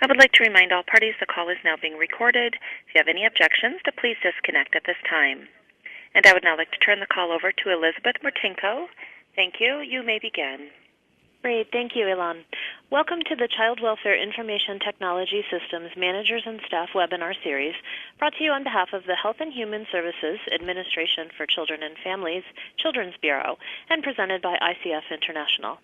I would like to remind all parties the call is now being recorded. If you have any objections, to please disconnect at this time. And I would now like to turn the call over to Elizabeth Martinko. Thank you. You may begin. Great. Thank you, Ilan. Welcome to the Child Welfare Information Technology Systems Managers and Staff webinar series, brought to you on behalf of the Health and Human Services Administration for Children and Families, Children's Bureau, and presented by ICF International.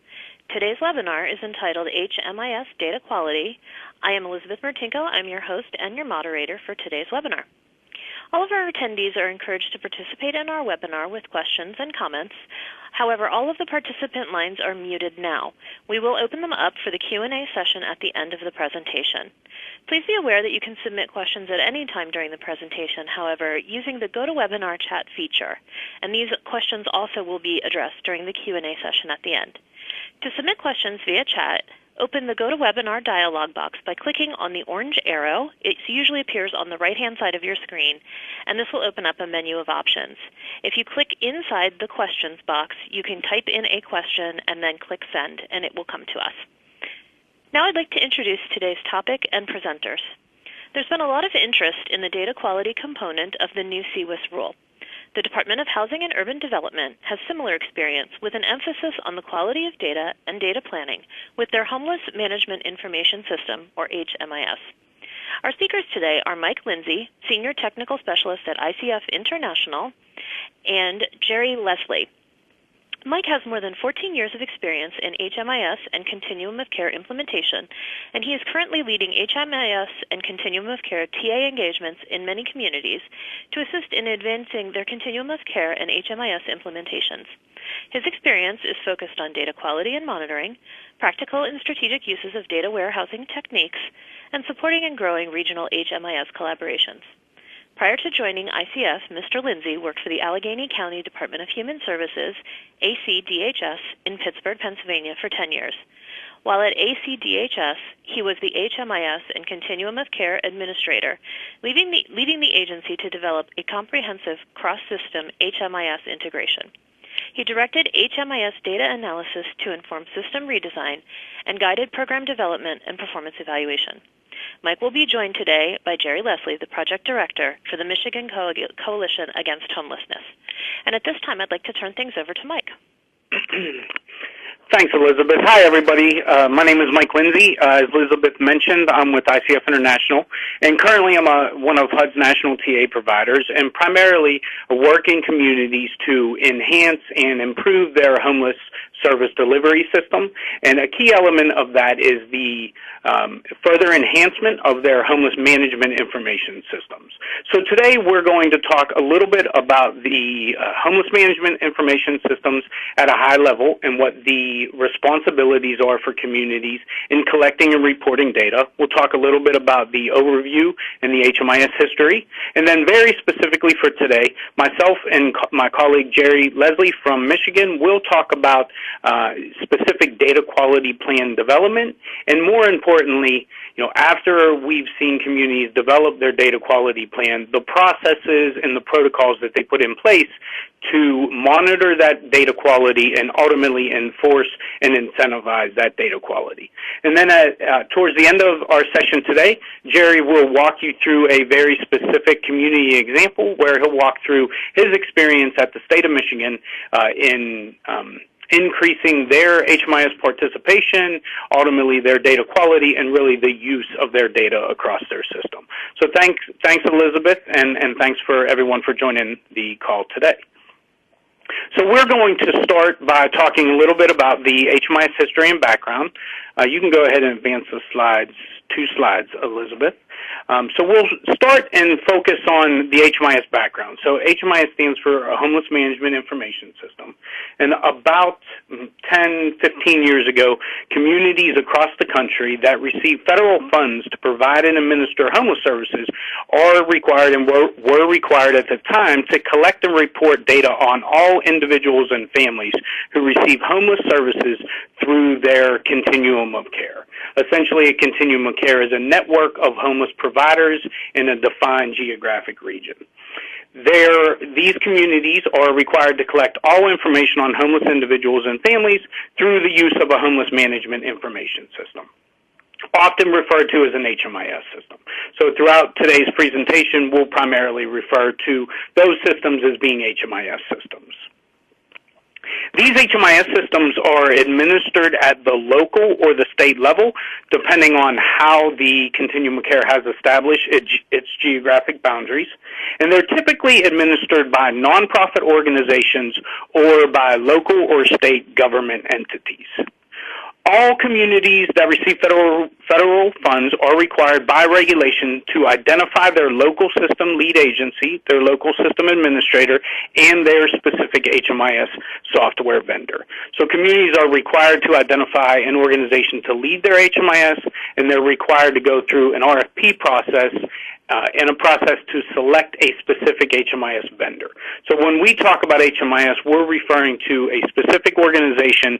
Today's webinar is entitled HMIS Data Quality. I am Elizabeth Martinko. I'm your host and your moderator for today's webinar. All of our attendees are encouraged to participate in our webinar with questions and comments. However, all of the participant lines are muted now. We will open them up for the Q&A session at the end of the presentation. Please be aware that you can submit questions at any time during the presentation, however, using the GoToWebinar chat feature. And these questions also will be addressed during the Q&A session at the end. To submit questions via chat, open the GoToWebinar dialog box by clicking on the orange arrow. It usually appears on the right-hand side of your screen, and this will open up a menu of options. If you click inside the questions box, you can type in a question and then click send, and it will come to us. Now I'd like to introduce today's topic and presenters. There's been a lot of interest in the data quality component of the new CWIS rule. The Department of Housing and Urban Development has similar experience with an emphasis on the quality of data and data planning with their Homeless Management Information System, or HMIS. Our speakers today are Mike Lindsay, Senior Technical Specialist at ICF International, and Gerry Leslie. Mike has more than 14 years of experience in HMIS and Continuum of Care implementation, and he is currently leading HMIS and Continuum of Care TA engagements in many communities to assist in advancing their Continuum of Care and HMIS implementations. His experience is focused on data quality and monitoring, practical and strategic uses of data warehousing techniques, and supporting and growing regional HMIS collaborations. Prior to joining ICF, Mr. Lindsay worked for the Allegheny County Department of Human Services, ACDHS, in Pittsburgh, Pennsylvania for 10 years. While at ACDHS, he was the HMIS and Continuum of Care Administrator, leading the agency to develop a comprehensive cross-system HMIS integration. He directed HMIS data analysis to inform system redesign and guided program development and performance evaluation. Mike will be joined today by Gerry Leslie, the Project Director for the Michigan Coalition Against Homelessness. And at this time, I'd like to turn things over to Mike. Thanks, Elizabeth. Hi, everybody. My name is Mike Lindsay. As Elizabeth mentioned, I'm with ICF International, and currently I'm one of HUD's national TA providers, and primarily work in communities to enhance and improve their homeless service delivery system. And a key element of that is the further enhancement of their homeless management information systems. So today we're going to talk a little bit about the homeless management information systems at a high level and what the responsibilities are for communities in collecting and reporting data. We'll talk a little bit about the overview and the HMIS history. And then very specifically for today, myself and my colleague Gerry Leslie from Michigan will talk about specific data quality plan development, and more importantly, after we've seen communities develop their data quality plan, the processes and the protocols that they put in place to monitor that data quality and ultimately enforce and incentivize that data quality. And then towards the end of our session today, Gerry will walk you through a very specific community example where he'll walk through his experience at the state of Michigan in increasing their HMIS participation, ultimately their data quality, and really the use of their data across their system. So thanks Elizabeth, and thanks for everyone for joining the call today. So we're going to start by talking a little bit about the HMIS history and background. You can go ahead and advance the slides, 2 slides, Elizabeth. So we'll start and focus on the HMIS background. So HMIS stands for a Homeless Management Information System. And about 10, 15 years ago, communities across the country that receive federal funds to provide and administer homeless services are required and were required at the time to collect and report data on all individuals and families who receive homeless services through their continuum of care. Essentially, a continuum of care is a network of homeless providers in a defined geographic region. These communities are required to collect all information on homeless individuals and families through the use of a homeless management information system. often referred to as an HMIS system. So throughout today's presentation, we'll primarily refer to those systems as being HMIS systems. These HMIS systems are administered at the local or the state level, depending on how the continuum of care has established its geographic boundaries. And they're typically administered by nonprofit organizations or by local or state government entities. All communities that receive federal funds are required by regulation to identify their local system lead agency, their local system administrator, and their specific HMIS software vendor. So communities are required to identify an organization to lead their HMIS, and they're required to go through an RFP process and a process to select a specific HMIS vendor. So when we talk about HMIS, we're referring to a specific organization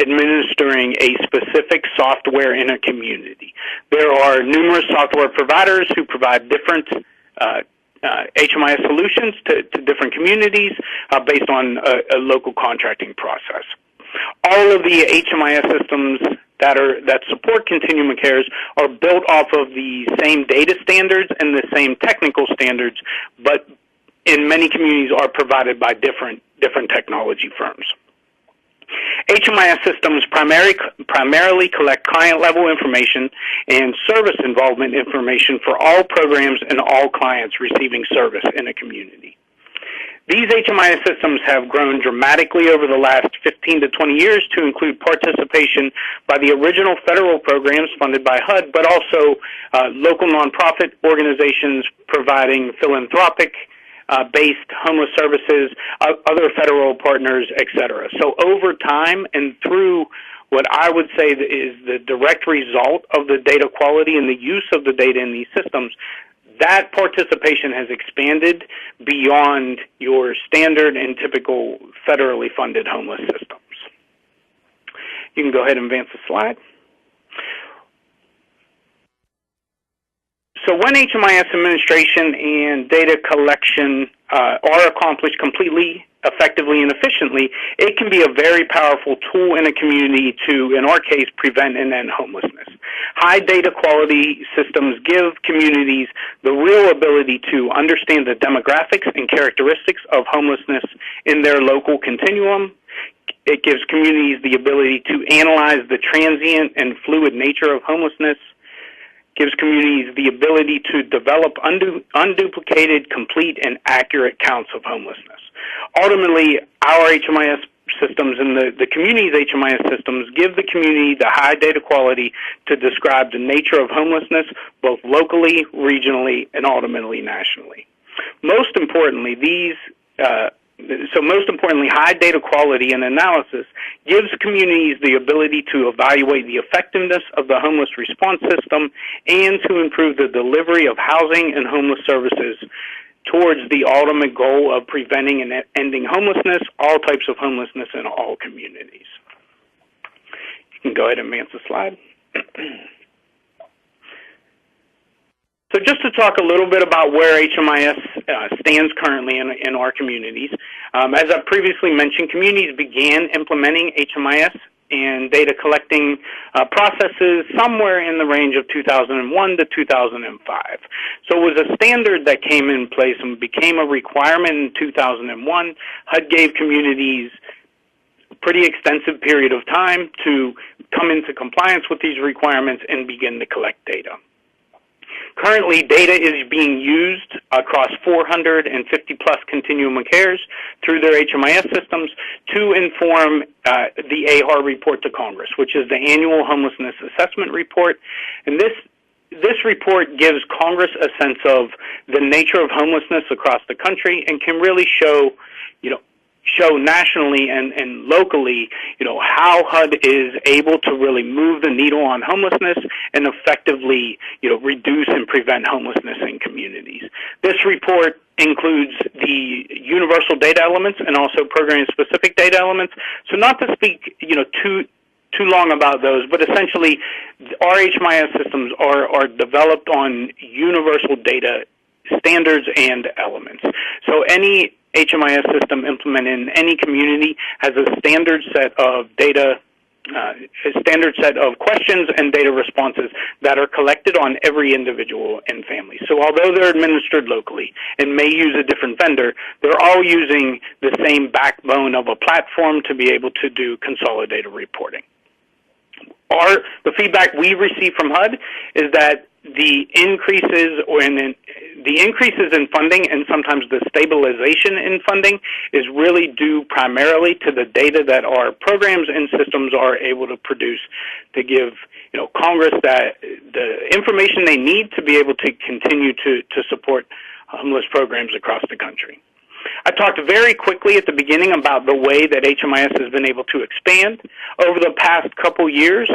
administering a specific software in a community. There are numerous software providers who provide different HMIS solutions to different communities based on a local contracting process. All of the HMIS systems that support continuum of cares are built off of the same data standards and the same technical standards, but in many communities are provided by different technology firms. HMIS systems primarily collect client-level information and service involvement information for all programs and all clients receiving service in a community. These HMIS systems have grown dramatically over the last 15 to 20 years to include participation by the original federal programs funded by HUD, but also local nonprofit organizations providing philanthropic based homeless services, other federal partners, et cetera. So over time and through what I would say is the direct result of the data quality and the use of the data in these systems, that participation has expanded beyond your standard and typical federally funded homeless systems. You can go ahead and advance the slide. So when HMIS administration and data collection are accomplished completely, effectively, and efficiently, it can be a very powerful tool in a community to, in our case, prevent and end homelessness. High data quality systems give communities the real ability to understand the demographics and characteristics of homelessness in their local continuum. It gives communities the ability to analyze the transient and fluid nature of homelessness, gives communities the ability to develop unduplicated, complete, and accurate counts of homelessness. Ultimately, our HMIS systems and the community's HMIS systems give the community the high data quality to describe the nature of homelessness both locally, regionally, and ultimately nationally. Most importantly, high data quality and analysis gives communities the ability to evaluate the effectiveness of the homeless response system and to improve the delivery of housing and homeless services towards the ultimate goal of preventing and ending homelessness, all types of homelessness in all communities. You can go ahead and advance the slide. So just to talk a little bit about where HMIS stands currently in our communities. As I previously mentioned, communities began implementing HMIS and data collecting processes somewhere in the range of 2001 to 2005. So it was a standard that came in place and became a requirement in 2001. HUD gave communities a pretty extensive period of time to come into compliance with these requirements and begin to collect data. Currently, data is being used across 450-plus continuum of cares through their HMIS systems to inform the AHAR report to Congress, which is the Annual Homelessness Assessment Report. And this report gives Congress a sense of the nature of homelessness across the country and can really show nationally and locally, how HUD is able to really move the needle on homelessness and effectively, reduce and prevent homelessness in communities. This report includes the universal data elements and also program-specific data elements. So not to speak, too long about those, but essentially our HMIS systems are developed on universal data standards and elements. So any HMIS system implemented in any community has a standard set of data standard set of questions and data responses that are collected on every individual and family. So although they're administered locally and may use a different vendor, they're all using the same backbone of a platform to be able to do consolidated reporting. The feedback we receive from HUD is that the increases in funding and sometimes the stabilization in funding is really due primarily to the data that our programs and systems are able to produce to give Congress the information they need to be able to continue to support homeless programs across the country. I talked very quickly at the beginning about the way that HMIS has been able to expand over the past couple years.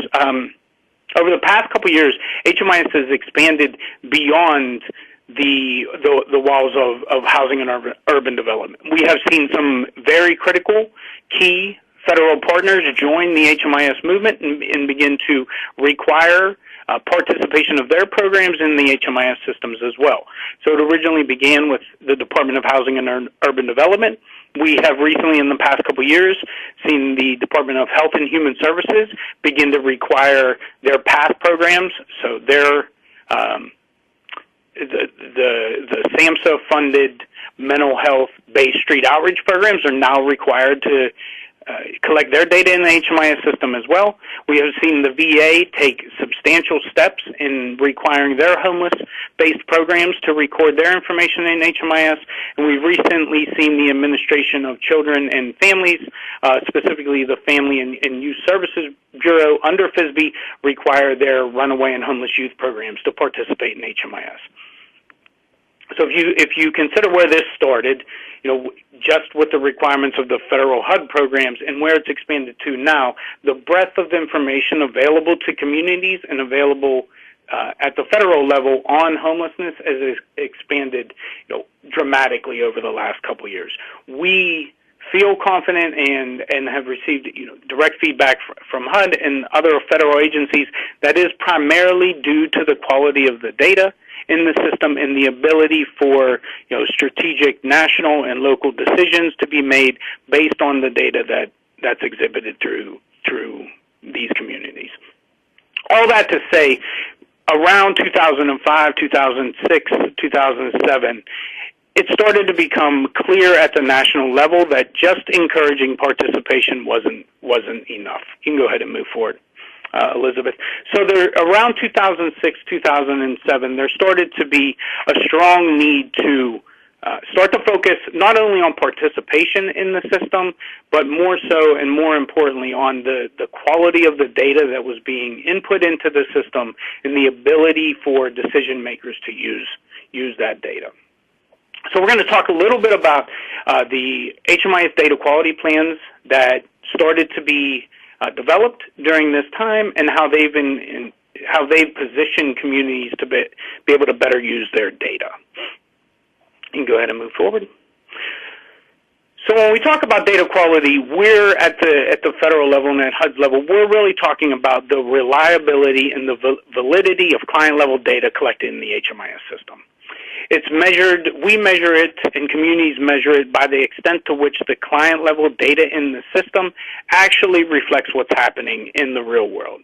HMIS has expanded beyond the walls of housing and urban development. We have seen some very critical, key federal partners join the HMIS movement and begin to require participation of their programs in the HMIS systems as well. So it originally began with the Department of Housing and Urban Development. We have recently, in the past couple of years, seen the Department of Health and Human Services begin to require their PATH programs, so their the SAMHSA-funded mental health-based street outreach programs are now required to collect their data in the HMIS system as well. We have seen the VA take substantial steps in requiring their homeless-based programs to record their information in HMIS, and we've recently seen the Administration of Children and Families, specifically the Family and Youth Services Bureau under FSBE, require their runaway and homeless youth programs to participate in HMIS. So if you consider where this started, just with the requirements of the federal HUD programs and where it's expanded to now, the breadth of information available to communities and available at the federal level on homelessness has expanded dramatically over the last couple years. We feel confident and have received direct feedback from HUD and other federal agencies that is primarily due to the quality of the data in the system and the ability for strategic national and local decisions to be made based on the data that's exhibited through these communities. All that to say, around 2005, 2006, 2007, it started to become clear at the national level that just encouraging participation wasn't enough. You can go ahead and move forward, Elizabeth. So around 2006, 2007, there started to be a strong need to start to focus not only on participation in the system, but more so and more importantly on the quality of the data that was being input into the system and the ability for decision makers to use that data. So we're going to talk a little bit about the HMIS data quality plans that started to be developed during this time and how they've positioned communities to be able to better use their data. You can go ahead and move forward. So when we talk about data quality, we're at the federal level and at HUD level, we're really talking about the reliability and the validity of client-level data collected in the HMIS system. It's measured, we measure it, and communities measure it by the extent to which the client-level data in the system actually reflects what's happening in the real world.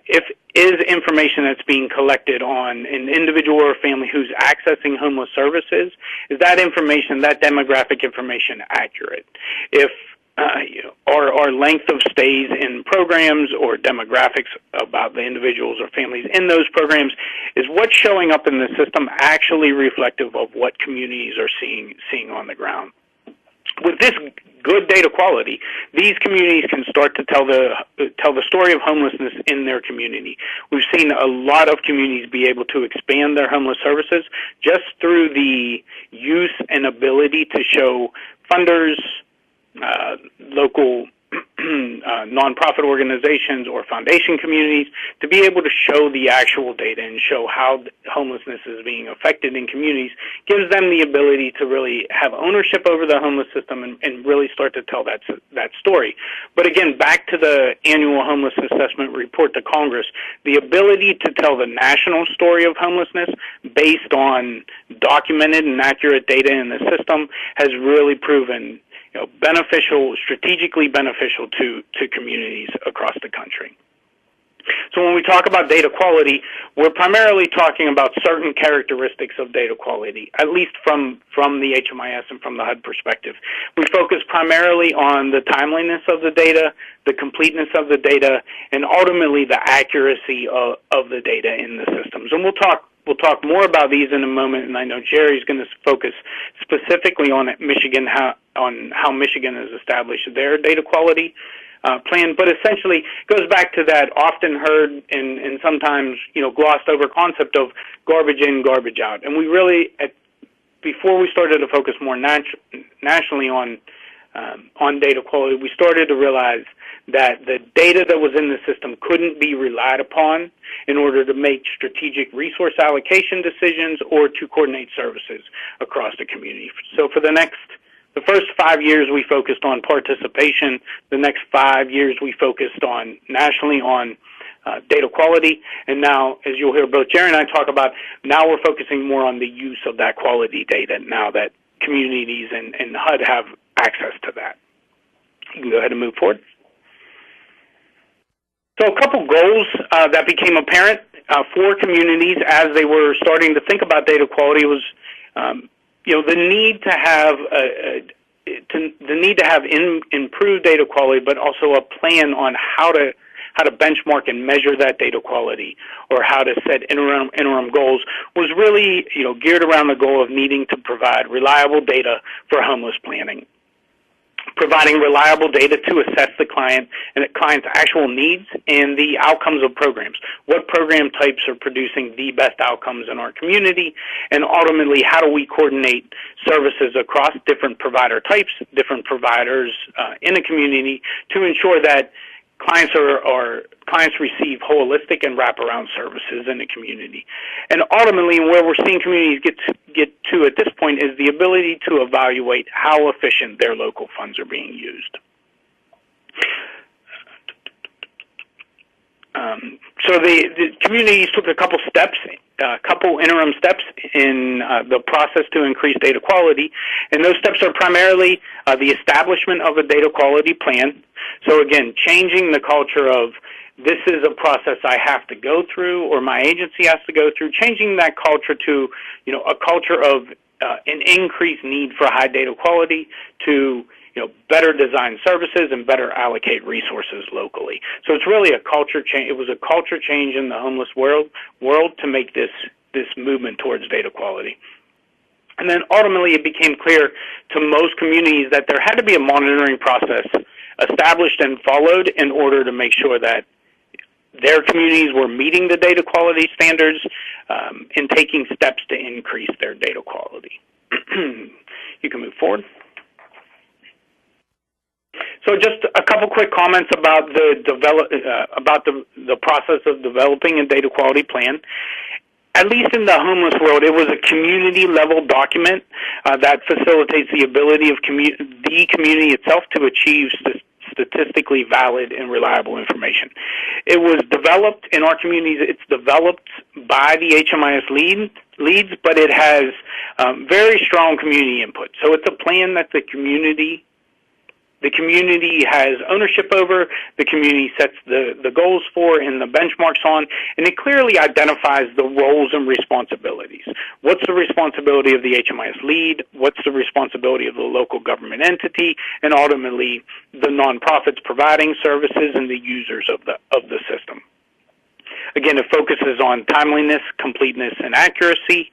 If is information that's being collected on an individual or family who's accessing homeless services, is that information, that demographic information, accurate? If our length of stays in programs or demographics about the individuals or families in those programs, is what's showing up in the system actually reflective of what communities are seeing on the ground? With this good data quality, these communities can start to tell the story of homelessness in their community. We've seen a lot of communities be able to expand their homeless services just through the use and ability to show funders, local nonprofit organizations or foundation communities to be able to show the actual data and show how homelessness is being affected in communities, gives them the ability to really have ownership over the homeless system and really start to tell that story. But again, back to the annual homeless assessment report to Congress, the ability to tell the national story of homelessness based on documented and accurate data in the system has really proven strategically beneficial to communities across the country. So when we talk about data quality, we're primarily talking about certain characteristics of data quality, at least from the HMIS and from the HUD perspective. We focus primarily on the timeliness of the data, the completeness of the data, and ultimately the accuracy of the data in the systems. And we'll talk more about these in a moment, and I know Gerry's going to focus specifically on Michigan, on how Michigan has established their data quality plan, but essentially goes back to that often heard and sometimes glossed over concept of garbage in, garbage out. And we really, before we started to focus more nationally on data quality, we started to realize that the data that was in the system couldn't be relied upon in order to make strategic resource allocation decisions or to coordinate services across the community. So for the first 5 years we focused on participation. The next 5 years we focused on nationally on data quality. And now, as you'll hear both Gerry and I talk about, now we're focusing more on the use of that quality data now that communities and HUD have access to that. You can go ahead and move forward. So a couple goals that became apparent for communities as they were starting to think about data quality was the need to have improved data quality, but also a plan on how to benchmark and measure that data quality, or how to set interim goals, was really geared around the goal of needing to provide reliable data for homeless planning. Providing reliable data to assess the client and the client's actual needs and the outcomes of programs. What program types are producing the best outcomes in our community, and ultimately how do we coordinate services across different provider types, different providers in a community to ensure that clients receive holistic and wraparound services in the community. And ultimately, where we're seeing communities get to at this point is the ability to evaluate how efficient their local funds are being used. So the communities took a couple interim steps in the process to increase data quality, and those steps are primarily the establishment of a data quality plan. So again, changing the culture of this is a process I have to go through or my agency has to go through, changing that culture to a culture of an increased need for high data quality, to better design services and better allocate resources locally. So it's really a culture change. It was a culture change in the homeless world to make this movement towards data quality. And then ultimately it became clear to most communities that there had to be a monitoring process established and followed in order to make sure that their communities were meeting the data quality standards and taking steps to increase their data quality. You can move forward. So just a couple quick comments about the process of developing a data quality plan. At least in the homeless world, it was a community-level document that facilitates the ability of the community itself to achieve statistically valid and reliable information. It was developed in our communities. It's developed by the HMIS leads, but it has very strong community input. So it's a plan that the community has ownership over, the community sets the goals for and the benchmarks on, and it clearly identifies the roles and responsibilities. What's the responsibility of the HMIS lead? What's the responsibility of the local government entity? And ultimately, the nonprofits providing services and the users of the system. Again, it focuses on timeliness, completeness, and accuracy,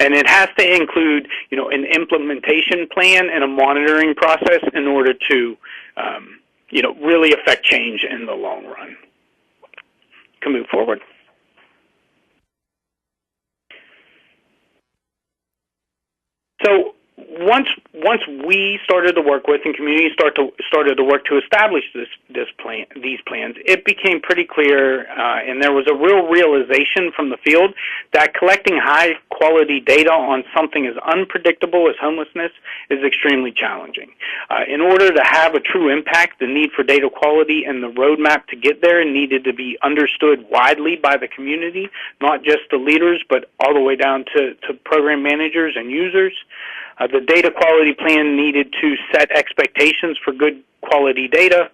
and it has to include, an implementation plan and a monitoring process in order to, really affect change in the long run. Can move forward. So once we started to work with and communities started to work to establish these plans, it became pretty clear, and there was a real realization from the field that collecting high quality data on something as unpredictable as homelessness is extremely challenging. In order to have a true impact, the need for data quality and the roadmap to get there needed to be understood widely by the community, not just the leaders, but all the way down to program managers and users. The data quality plan needed to set expectations for good quality data,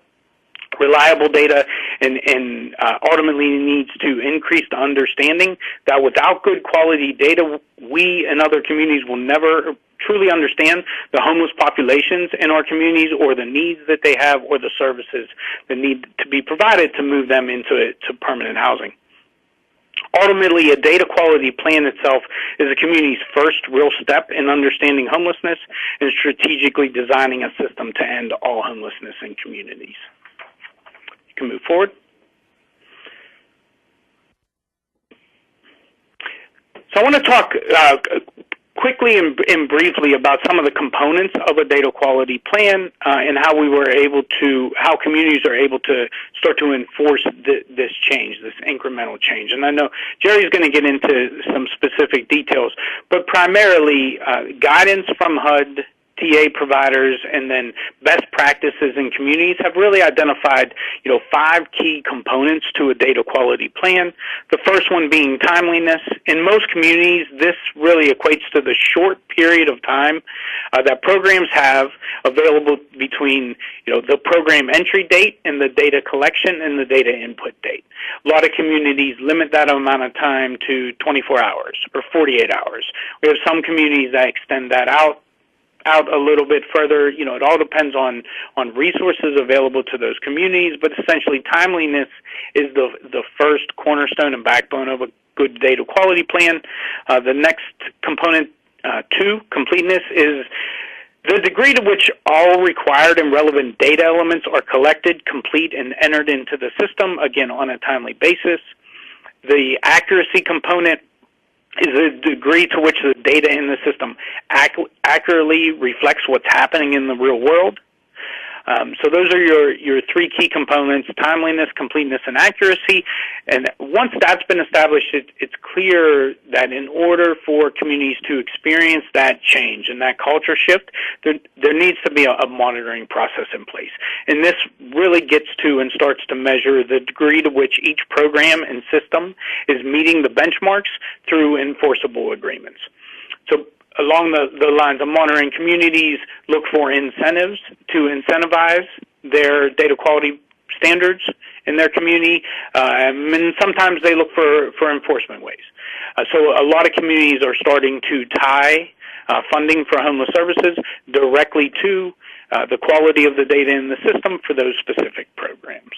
reliable data, and ultimately needs to increase the understanding that without good quality data, we and other communities will never truly understand the homeless populations in our communities or the needs that they have or the services that need to be provided to move them into permanent housing. Ultimately, a data quality plan itself is a community's first real step in understanding homelessness and strategically designing a system to end all homelessness in communities. You can move forward. So I want to talk quickly and briefly about some of the components of a data quality plan and how how communities are able to start to enforce this change, this incremental change. And I know Gerry's going to get into some specific details, but primarily guidance from HUD, TA providers, and then best practices in communities have really identified, 5 key components to a data quality plan. The first one being timeliness. In most communities, this really equates to the short period of time that programs have available between, the program entry date and the data collection and the data input date. A lot of communities limit that amount of time to 24 hours or 48 hours. We have some communities that extend that out a little bit further. It all depends on resources available to those communities, but essentially timeliness is the first cornerstone and backbone of a good data quality plan. The next component, 2, completeness, is the degree to which all required and relevant data elements are collected, complete, and entered into the system, again, on a timely basis. The accuracy component is the degree to which the data in the system accurately reflects what's happening in the real world. So those are your 3 key components: timeliness, completeness, and accuracy. And once that's been established, it's clear that in order for communities to experience that change and that culture shift, there needs to be a monitoring process in place. And this really gets to and starts to measure the degree to which each program and system is meeting the benchmarks through enforceable agreements. So along the lines of monitoring, communities look for incentives to incentivize their data quality standards in their community, and sometimes they look for enforcement ways. So a lot of communities are starting to tie funding for homeless services directly to the quality of the data in the system for those specific programs.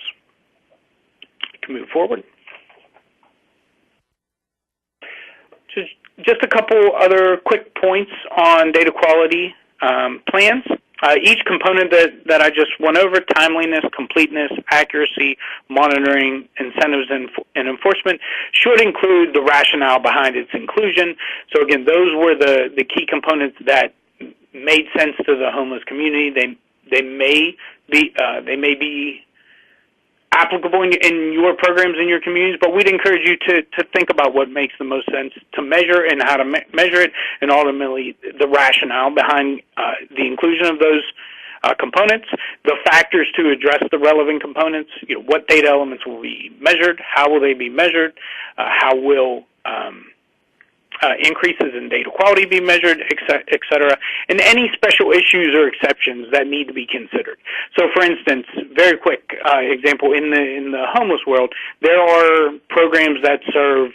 You can move forward. Just a couple other quick points on data quality plans. Each component that I just went over, timeliness, completeness, accuracy, monitoring, incentives, and enforcement, should include the rationale behind its inclusion. So again, those were the key components that made sense to the homeless community. They may be applicable in your programs in your communities, but we'd encourage you to think about what makes the most sense to measure and how to measure it, and ultimately the rationale behind the inclusion of those components, the factors to address the relevant components, what data elements will be measured, how will they be measured, how will increases in data quality be measured, et cetera, and any special issues or exceptions that need to be considered. So, for instance, very quick example, in the homeless world, there are programs that serve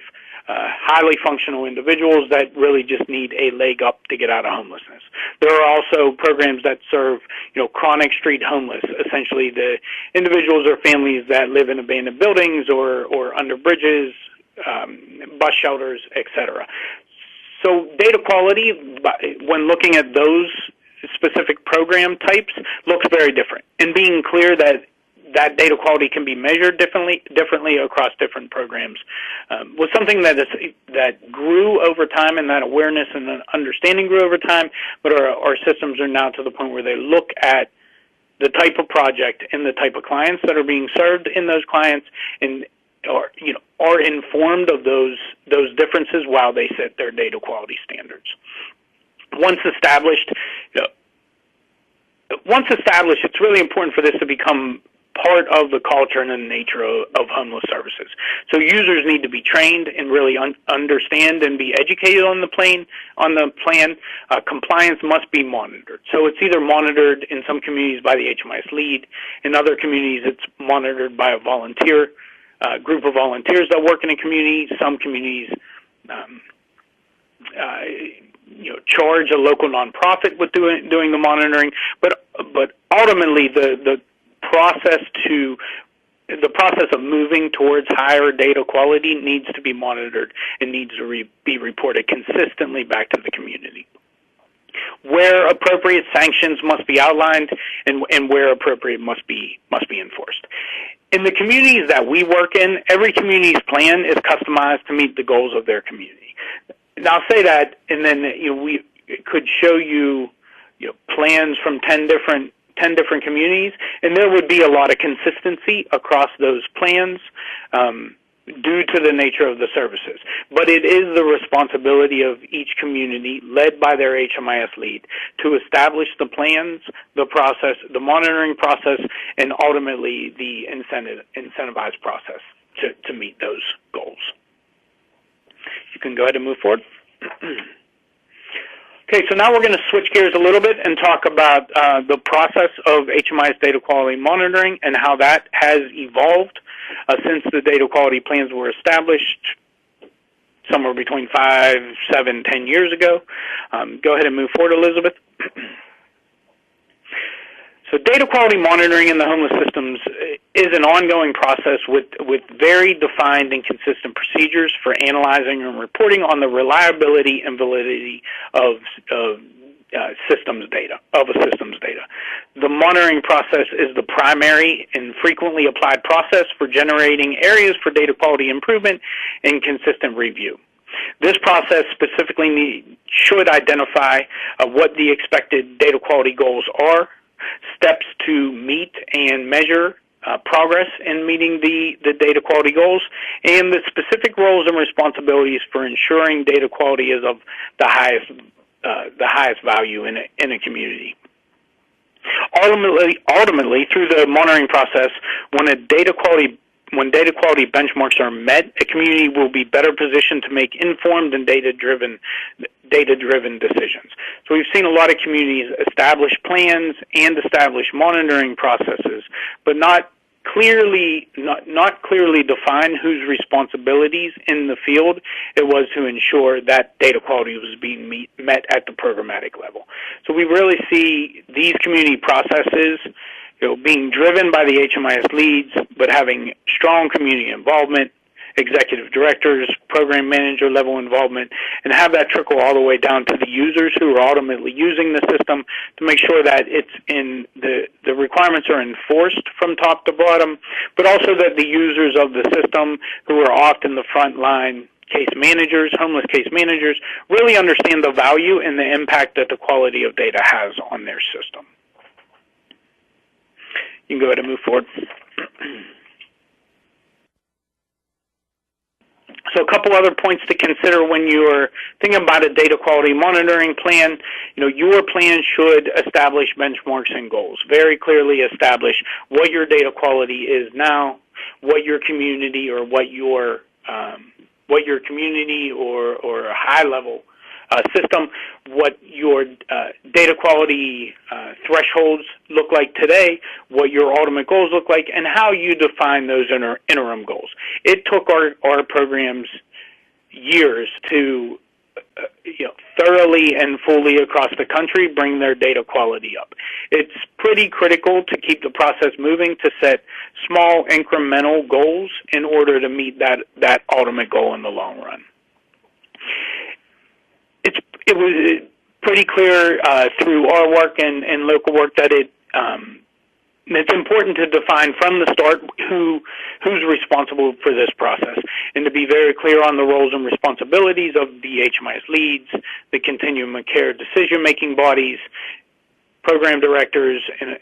highly functional individuals that really just need a leg up to get out of homelessness. There are also programs that serve, chronic street homeless, essentially the individuals or families that live in abandoned buildings or under bridges, bus shelters, et cetera. So data quality, when looking at those specific program types, looks very different. And being clear that data quality can be measured differently across different programs was something that grew over time, and that awareness and understanding grew over time. But our systems are now to the point where they look at the type of project and the type of clients that are being served in those clients, and are informed of those differences while they set their data quality standards. Once established, it's really important for this to become part of the culture and the nature of homeless services. So users need to be trained and really understand and be educated on the plan. Compliance must be monitored. So it's either monitored in some communities by the HMIS lead. In other communities, it's monitored by a volunteer group of volunteers that work in a community. Some communities charge a local nonprofit with doing the monitoring, but ultimately the process of moving towards higher data quality needs to be monitored and needs to be reported consistently back to the community. Where appropriate, sanctions must be outlined, and where appropriate must be enforced. In the communities that we work in, every community's plan is customized to meet the goals of their community. Now, I'll say that, and then we could show you, plans from 10 different communities, and there would be a lot of consistency across those plans due to the nature of the services. But it is the responsibility of each community, led by their HMIS lead, to establish the plans, the process, the monitoring process, and ultimately the incentivized process to meet those goals. You can go ahead and move forward. Okay, so now we're going to switch gears a little bit and talk about the process of HMIS data quality monitoring and how that has evolved since the data quality plans were established somewhere between 5, 7, 10 years ago. Go ahead and move forward, Elizabeth. So data quality monitoring in the homeless systems is an ongoing process with very defined and consistent procedures for analyzing and reporting on the reliability and validity of systems data. The monitoring process is the primary and frequently applied process for generating areas for data quality improvement and consistent review. This process specifically should identify what the expected data quality goals are, steps to meet and measure progress in meeting the data quality goals, and the specific roles and responsibilities for ensuring data quality is of the highest value in a community. Ultimately, through the monitoring process, when data quality benchmarks are met, a community will be better positioned to make informed and data-driven decisions. So we've seen a lot of communities establish plans and establish monitoring processes, but not clearly define whose responsibilities in the field it was to ensure that data quality was being met at the programmatic level. So we really see these community processes being driven by the HMIS leads, but having strong community involvement, executive directors, program manager level involvement, and have that trickle all the way down to the users who are ultimately using the system to make sure that it's in the requirements are enforced from top to bottom, but also that the users of the system, who are often the frontline case managers, homeless case managers, really understand the value and the impact that the quality of data has on their system. You can go ahead and move forward. So a couple other points to consider when you're thinking about a data quality monitoring plan. Your plan should establish benchmarks and goals. Very clearly establish what your data quality is now, what your community or what your community or a high level system, what your data quality thresholds look like today, what your ultimate goals look like, and how you define those interim goals. It took our programs years to thoroughly and fully across the country bring their data quality up. It's pretty critical to keep the process moving, to set small incremental goals in order to meet that ultimate goal in the long run. It was pretty clear through our work and local work that it's important to define from the start who's responsible for this process, and to be very clear on the roles and responsibilities of the HMIS leads, the continuum of care decision-making bodies, program directors, and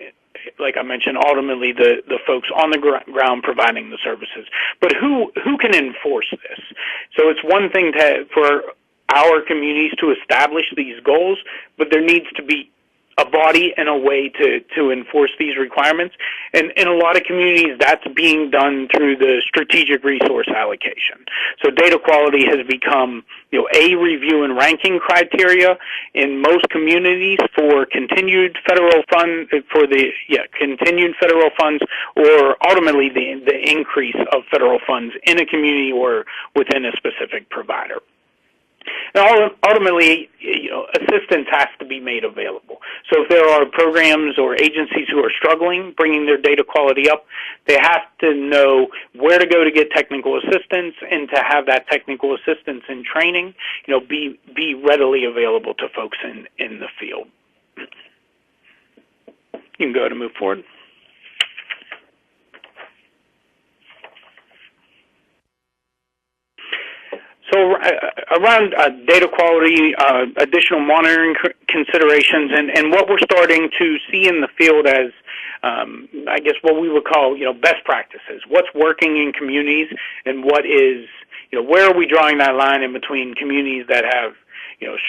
like I mentioned, ultimately the folks on the ground providing the services. But who can enforce this? So it's one thing for our communities to establish these goals, but there needs to be a body and a way to enforce these requirements. And in a lot of communities, that's being done through the strategic resource allocation. So data quality has become, a review and ranking criteria in most communities for continued federal continued federal funds, or ultimately the increase of federal funds in a community or within a specific provider. And ultimately, assistance has to be made available. So if there are programs or agencies who are struggling bringing their data quality up, they have to know where to go to get technical assistance, and to have that technical assistance and training, be readily available to folks in the field. You can go ahead and move forward. So around data quality, additional monitoring considerations, and what we're starting to see in the field as, I guess, what we would call, best practices. What's working in communities, and what is, where are we drawing that line in between communities that have,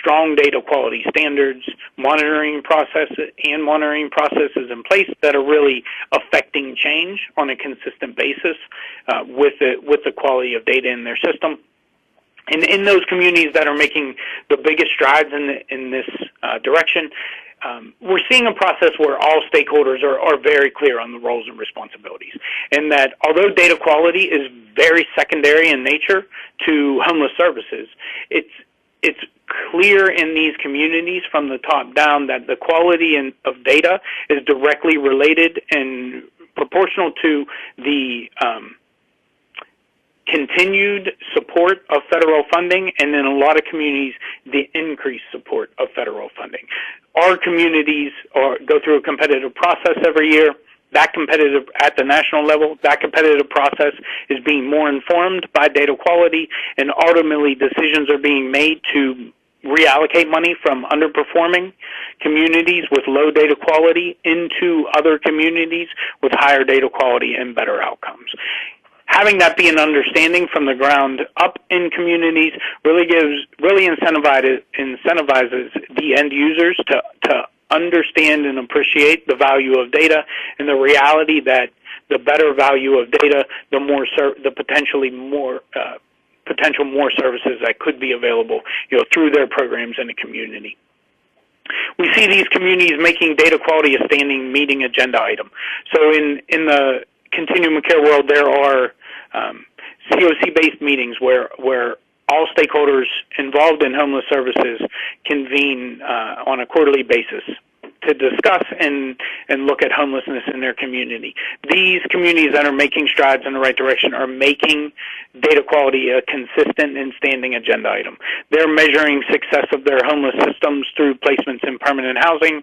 strong data quality standards, monitoring processes in place that are really affecting change on a consistent basis with the quality of data in their system. And in those communities that are making the biggest strides in this direction, we're seeing a process where all stakeholders are very clear on the roles and responsibilities, and that although data quality is very secondary in nature to homeless services, it's clear in these communities from the top down that the quality of data is directly related and proportional to the continued support of federal funding, and in a lot of communities, the increased support of federal funding. Our communities go through a competitive process every year. That competitive, at the national level, that competitive process is being more informed by data quality, and ultimately decisions are being made to reallocate money from underperforming communities with low data quality into other communities with higher data quality and better outcomes. Having that be an understanding from the ground up in communities really incentivizes the end users to understand and appreciate the value of data, and the reality that the better value of data, the potential more services that could be available, through their programs in the community. We see these communities making data quality a standing meeting agenda item. So in the continuum of care world, there are COC-based meetings where all stakeholders involved in homeless services convene on a quarterly basis to discuss and look at homelessness in their community. These communities that are making strides in the right direction are making data quality a consistent and standing agenda item. They're measuring success of their homeless systems through placements in permanent housing,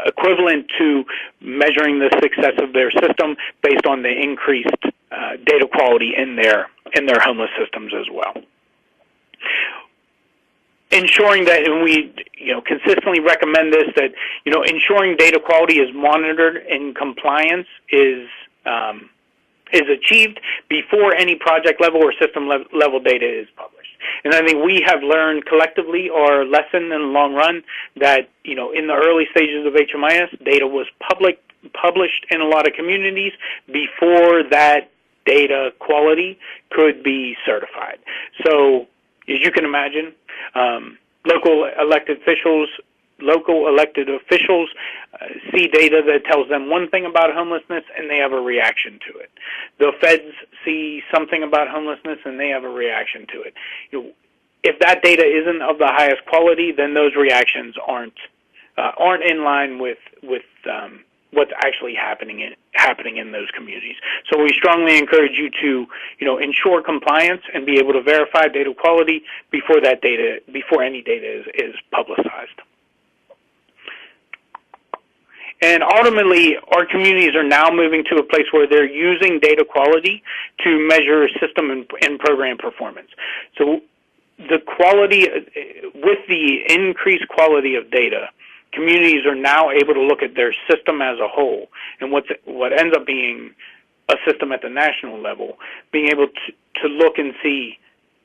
equivalent to measuring the success of their system based on the increased data quality in their homeless systems as well. Ensuring that, and we consistently recommend this, that ensuring data quality is monitored and compliance is achieved before any project level or system level data is published. And I think we have learned collectively our lesson in the long run that in the early stages of HMIS, data was published in a lot of communities before that data quality could be certified. So as you can imagine, local elected officials see data that tells them one thing about homelessness, and they have a reaction to it. The feds see something about homelessness, and they have a reaction to it. If that data isn't of the highest quality, then those reactions aren't in line with what's actually happening in those communities. So we strongly encourage you to ensure compliance and be able to verify data quality before any data is publicized. And ultimately, our communities are now moving to a place where they're using data quality to measure system and program performance. So the quality, with the increased quality of data, communities are now able to look at their system as a whole, and what ends up being a system at the national level, being able to look and see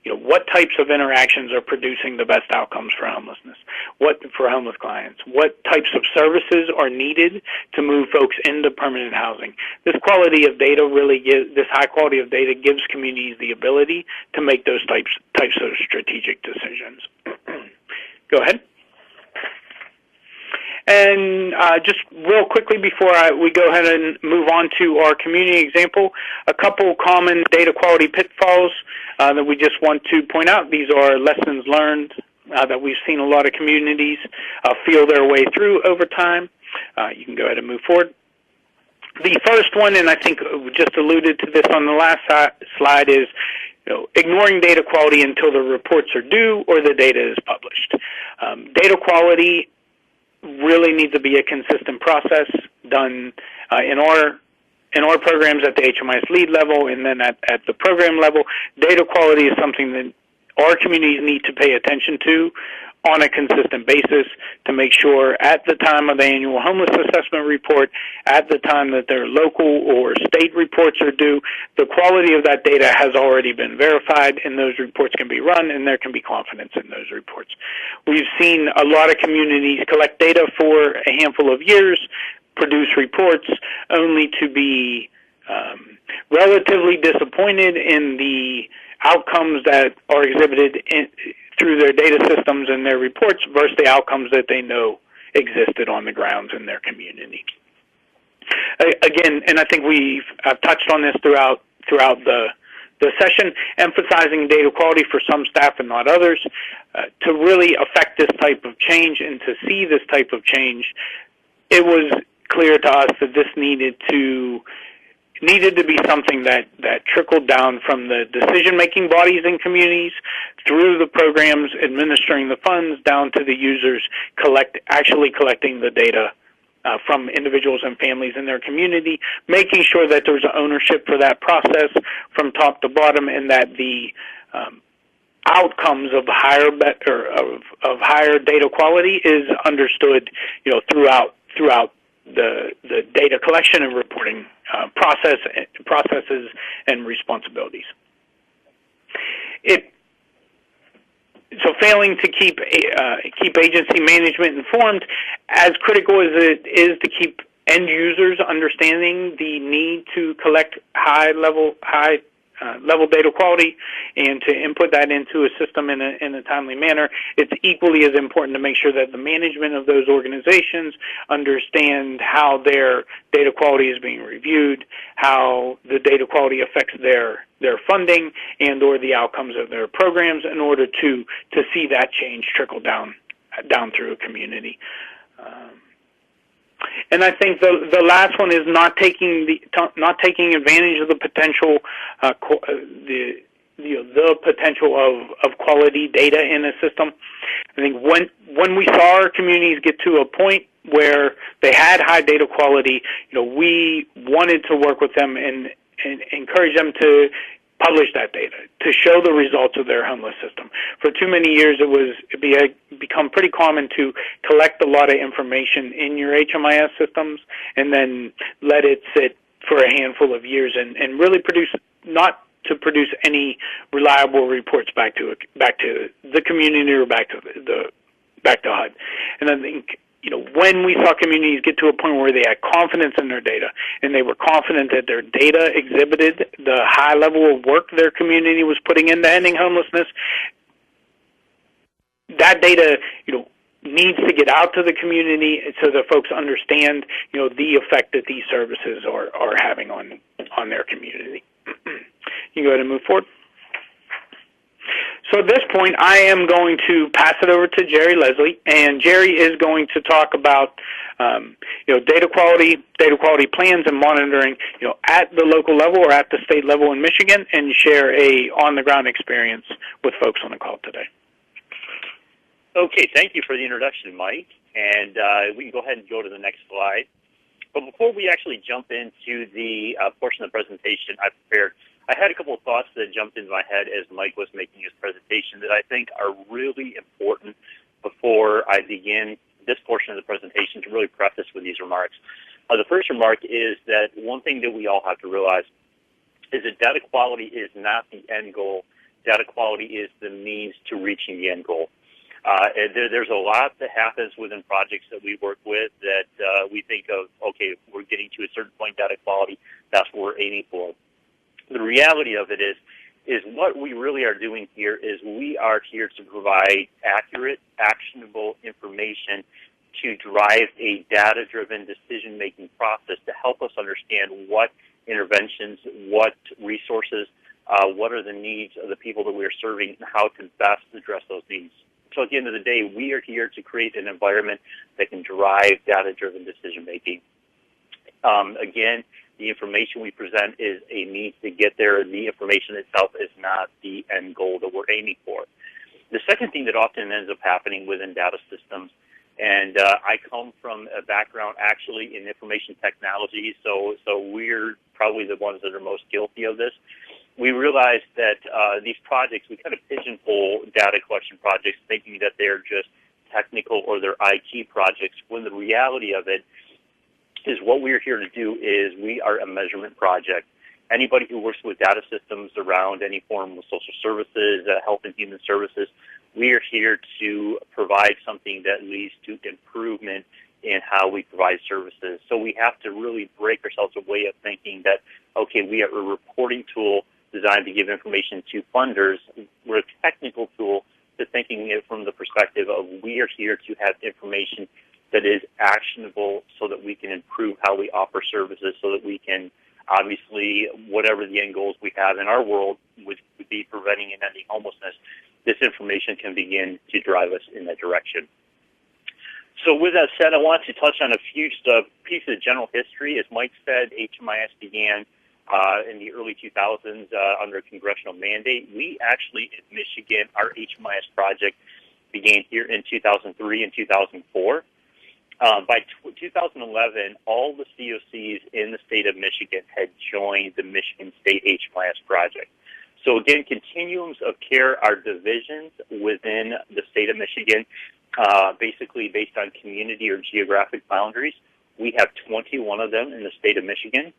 what types of interactions are producing the best outcomes for homelessness, for homeless clients, what types of services are needed to move folks into permanent housing. This quality of data this high quality of data gives communities the ability to make those types of strategic decisions. Go ahead. And just real quickly before we go ahead and move on to our community example, a couple common data quality pitfalls that we just want to point out. These are lessons learned that we've seen a lot of communities feel their way through over time. You can go ahead and move forward. The first one, and I think we just alluded to this on the last slide, is ignoring data quality until the reports are due or the data is published. Data quality really needs to be a consistent process done in our programs at the HMIS lead level and then at the program level. Data quality is something that our communities need to pay attention to on a consistent basis to make sure at the time of the annual homeless assessment report, at the time that their local or state reports are due, the quality of that data has already been verified and those reports can be run and there can be confidence in those reports. We've seen a lot of communities collect data for a handful of years, produce reports, only to be relatively disappointed in the outcomes that are exhibited through their data systems and their reports versus the outcomes that they know existed on the grounds in their community. Again, and I think I've touched on this throughout the session, emphasizing data quality for some staff and not others. To really affect this type of change and to see this type of change, it was clear to us that this needed to be something that trickled down from the decision-making bodies in communities through the programs administering the funds down to the users actually collecting the data from individuals and families in their community, making sure that there's ownership for that process from top to bottom and that the outcomes of higher data quality is understood throughout the data collection and reporting processes and responsibilities. So failing to keep agency management informed, as critical as it is to keep end users understanding the need to collect high level data quality and to input that into a system in a timely manner, it's equally as important to make sure that the management of those organizations understand how their data quality is being reviewed, how the data quality affects their funding and or the outcomes of their programs in order to see that change trickle down through a community. And I think the last one is not taking advantage of the potential the potential of quality data in a system. I think when we saw our communities get to a point where they had high data quality, we wanted to work with them and encourage them to publish that data, to show the results of their homeless system. For too many years, it had become pretty common to collect a lot of information in your HMIS systems and then let it sit for a handful of years and really not to produce any reliable reports back to the community or back to HUD. And I think when we saw communities get to a point where they had confidence in their data and they were confident that their data exhibited the high level of work their community was putting into ending homelessness, that data, needs to get out to the community so that folks understand, the effect that these services are having on their community. You can go ahead and move forward. So at this point, I am going to pass it over to Gerry Leslie, and Gerry is going to talk about data quality plans and monitoring, at the local level or at the state level in Michigan, and share a on-the-ground experience with folks on the call today. Okay, thank you for the introduction, Mike, and we can go ahead and go to the next slide. But before we actually jump into the portion of the presentation I prepared, I had a couple of thoughts that jumped into my head as Mike was making his presentation that I think are really important before I begin this portion of the presentation to really preface with these remarks. The first remark is that one thing that we all have to realize is that data quality is not the end goal. data quality is the means to reaching the end goal. There's a lot that happens within projects that we work with that we think of, okay, we're getting to a certain point data quality, that's what we're aiming for. The reality of it is what we really are doing here is we are here to provide accurate, actionable information to drive a data-driven decision-making process to help us understand what interventions, what resources, what are the needs of the people that we are serving, and how to best address those needs. So at the end of the day, we are here to create an environment that can drive data-driven decision-making. Again, the information we present is a means to get there. The information itself is not the end goal that we're aiming for. The second thing that often ends up happening within data systems, and I come from a background actually in information technology, so we're probably the ones that are most guilty of this. We realized that these projects, we kind of pigeonhole data collection projects thinking that they're just technical or they're IT projects, when the reality of it is what we're here to do is we are a measurement project. Anybody who works with data systems around any form of social services, health and human services, we are here to provide something that leads to improvement in how we provide services. So we have to really break ourselves away of thinking that, okay, we are a reporting tool designed to give information to funders. We're a technical tool to thinking it from the perspective of we are here to have information that is actionable so that we can improve how we offer services, so that we can, obviously, whatever the end goals we have in our world would be preventing and ending homelessness, this information can begin to drive us in that direction. So with that said, I want to touch on a few pieces of general history. As Mike said, HMIS began in the early 2000s under a congressional mandate. We actually, in Michigan, our HMIS project began here in 2003 and 2004. By 2011, all the COCs in the state of Michigan had joined the Michigan State HMIS Project. So again, continuums of care are divisions within the state of Michigan, basically based on community or geographic boundaries. We have 21 of them in the state of Michigan.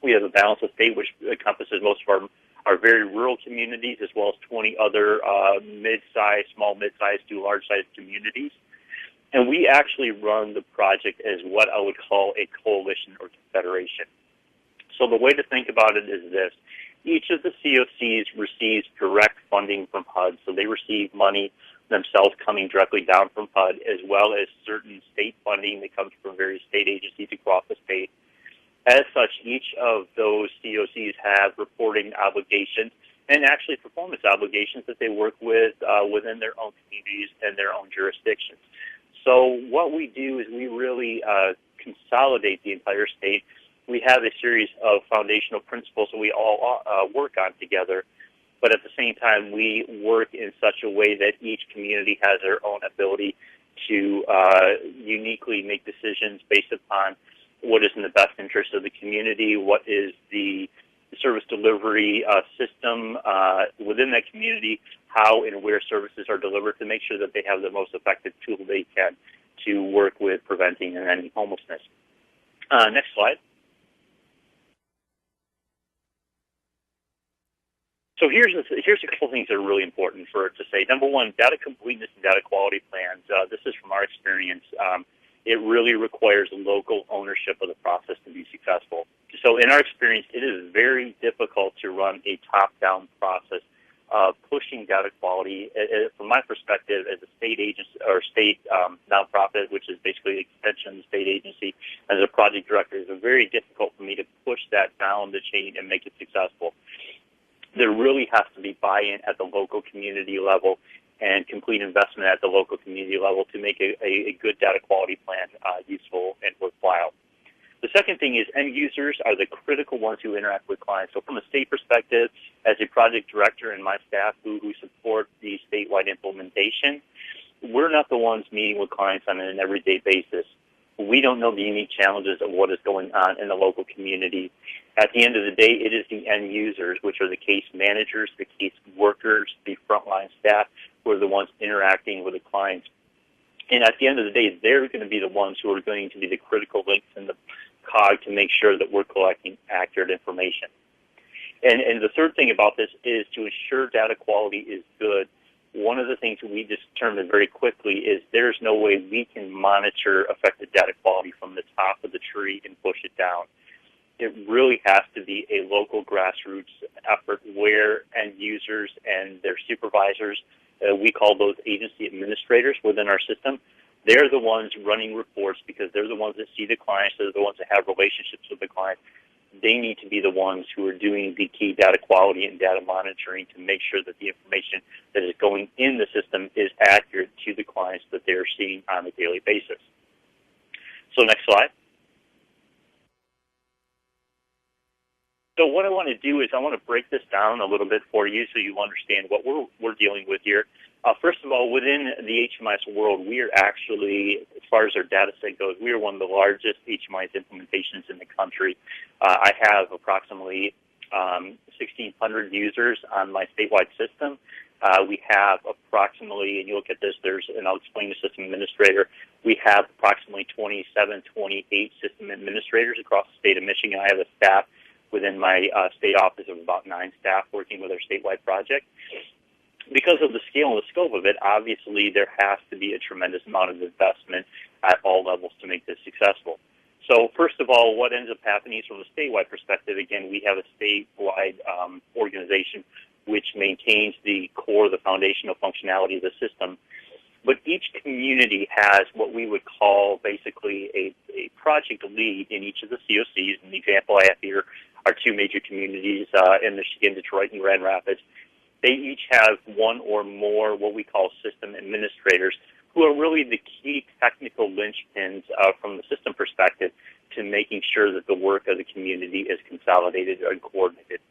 We have a balance of state which encompasses most of our very rural communities, as well as 20 other mid-sized, small mid-sized to large-sized communities. And we actually run the project as what I would call a coalition or confederation. So the way to think about it is this. Each of the COCs receives direct funding from HUD, so they receive money themselves coming directly down from HUD, as well as certain state funding that comes from various state agencies across the state. As such, each of those COCs have reporting obligations and actually performance obligations that they work with within their own communities and their own jurisdictions. So what we do is we really consolidate the entire state. We have a series of foundational principles that we all work on together, but at the same time, we work in such a way that each community has their own ability to uniquely make decisions based upon what is in the best interest of the community, what is the service delivery system within that community, how and where services are delivered to make sure that they have the most effective tool they can to work with preventing and ending homelessness. Next slide. So here's a couple things that are really important for it to say. Number one, data completeness and data quality plans. This is from our experience. It really requires local ownership of the process to be successful. So in our experience, it is very difficult to run a top-down process of pushing data quality. From my perspective, as a state agency or state nonprofit, which is basically an extension of the state agency, as a project director, it's very difficult for me to push that down the chain and make it successful. There really has to be buy-in at the local community level and complete investment at the local community level to make a good data quality plan useful and worthwhile. The second thing is end users are the critical ones who interact with clients. So from a state perspective, as a project director and my staff who support the statewide implementation, we're not the ones meeting with clients on an everyday basis. We don't know the unique challenges of what is going on in the local community. At the end of the day, it is the end users, which are the case managers, the case workers, the frontline staff, who are the ones interacting with the clients. And at the end of the day, they're going to be the ones who are going to be the critical links in the cog to make sure that we're collecting accurate information. And the third thing about this is to ensure data quality is good. One of the things that we determined very quickly is there's no way we can monitor affected data quality from the top of the tree and push it down. It really has to be a local grassroots effort where end users and their supervisors, we call those agency administrators within our system, they're the ones running reports because they're the ones that see the clients, they're the ones that have relationships with the clients. They need to be the ones who are doing the key data quality and data monitoring to make sure that the information that is going in the system is accurate to the clients that they're seeing on a daily basis. So next slide. So what I want to do is I want to break this down a little bit for you so you understand what we're dealing with here. First of all, within the HMIS world, we are actually, as far as our data set goes, we are one of the largest HMIS implementations in the country. I have approximately 1,600 users on my statewide system. We have approximately, and you look at this, and I'll explain the system administrator, we have approximately 27, 28 system administrators across the state of Michigan. I have a staff within my state office of about 9 staff working with our statewide project. Because of the scale and the scope of it, obviously there has to be a tremendous amount of investment at all levels to make this successful. So first of all, what ends up happening is from a statewide perspective, again, we have a statewide organization which maintains the core, the foundational functionality of the system. But each community has what we would call basically a project lead in each of the COCs. And the example I have here are 2 major communities in Michigan, Detroit and Grand Rapids. They each have one or more what we call system administrators who are really the key technical linchpins from the system perspective to making sure that the work of the community is consolidated and coordinated.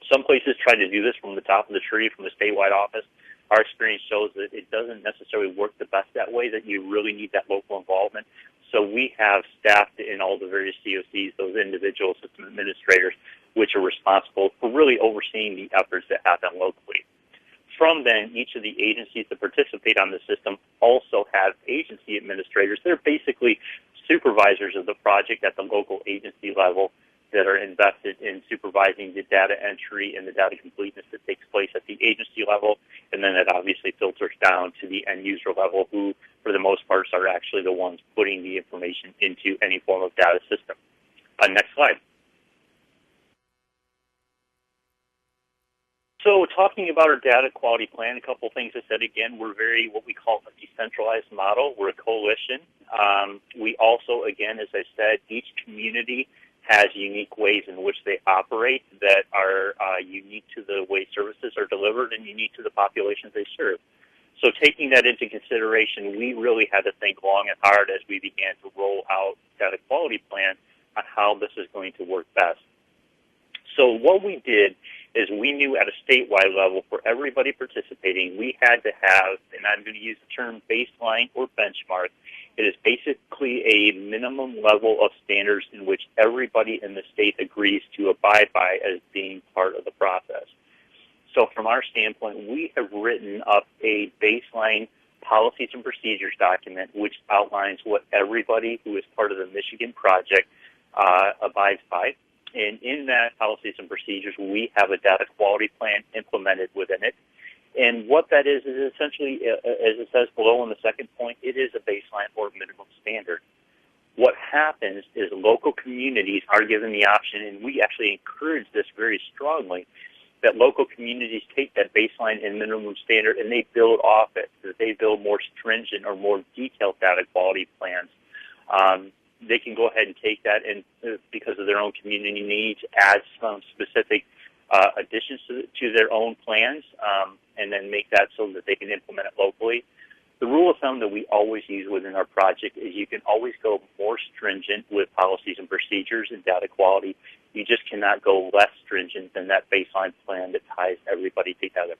Some places try to do this from the top of the tree, from the statewide office. Our experience shows that it doesn't necessarily work the best that way, that you really need that local involvement. So we have staffed in all the various COCs, those individual system administrators, which are responsible for really overseeing the efforts that happen locally. From then, each of the agencies that participate on the system also have agency administrators. They're basically supervisors of the project at the local agency level that are invested in supervising the data entry and the data completeness that takes place at the agency level, and then it obviously filters down to the end user level who, for the most part, are actually the ones putting the information into any form of data system. Next slide. So talking about our data quality plan, a couple things I said. Again, we're very what we call a decentralized model. We're a coalition. We also, again, as I said, each community has unique ways in which they operate that are unique to the way services are delivered and unique to the populations they serve. So taking that into consideration, we really had to think long and hard as we began to roll out data quality plan on how this is going to work best. So what we did is we knew at a statewide level for everybody participating, we had to have, and I'm going to use the term baseline or benchmark, it is basically a minimum level of standards in which everybody in the state agrees to abide by as being part of the process. So from our standpoint, we have written up a baseline policies and procedures document which outlines what everybody who is part of the Michigan project abides by. And in that policies and procedures, we have a data quality plan implemented within it. And what that is essentially, as it says below in the second point, it is a baseline or minimum standard. What happens is local communities are given the option, and we actually encourage this very strongly, that local communities take that baseline and minimum standard and they build off it, that they build more stringent or more detailed data quality plans. They can go ahead and take that and, because of their own community needs, add some specific additions to their own plans and then make that so that they can implement it locally. The rule of thumb that we always use within our project is you can always go more stringent with policies and procedures and data quality. You just cannot go less stringent than that baseline plan that ties everybody together.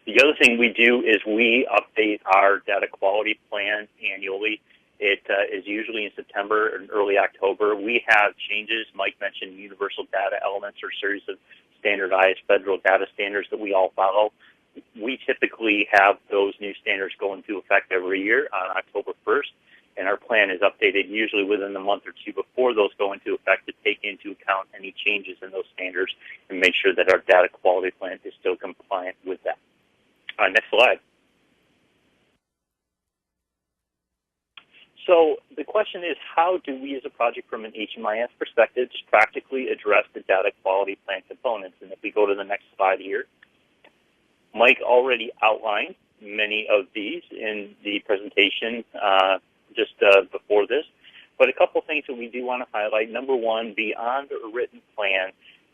The other thing we do is we update our data quality plan annually. It is usually in September and early October. We have changes. Mike mentioned universal data elements or series of standardized federal data standards that we all follow. We typically have those new standards go into effect every year on October 1st, and our plan is updated usually within a month or two before those go into effect to take into account any changes in those standards and make sure that our data quality plan is still compliant with that. Next slide. So the question is, how do we as a project from an HMIS perspective just practically address the data quality plan components? And if we go to the next slide here, Mike already outlined many of these in the presentation just before this, but a couple things that we do want to highlight. Number one, beyond a written plan,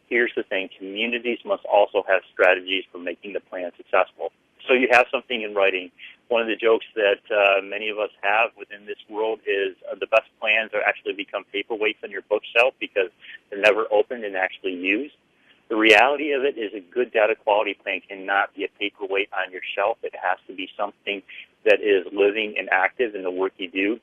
here's the thing: communities must also have strategies for making the plan successful. So you have something in writing. One of the jokes that many of us have within this world is the best plans are actually become paperweights on your bookshelf because they're never opened and actually used. The reality of it is a good data quality plan cannot be a paperweight on your shelf. It has to be something that is living and active in the work you do.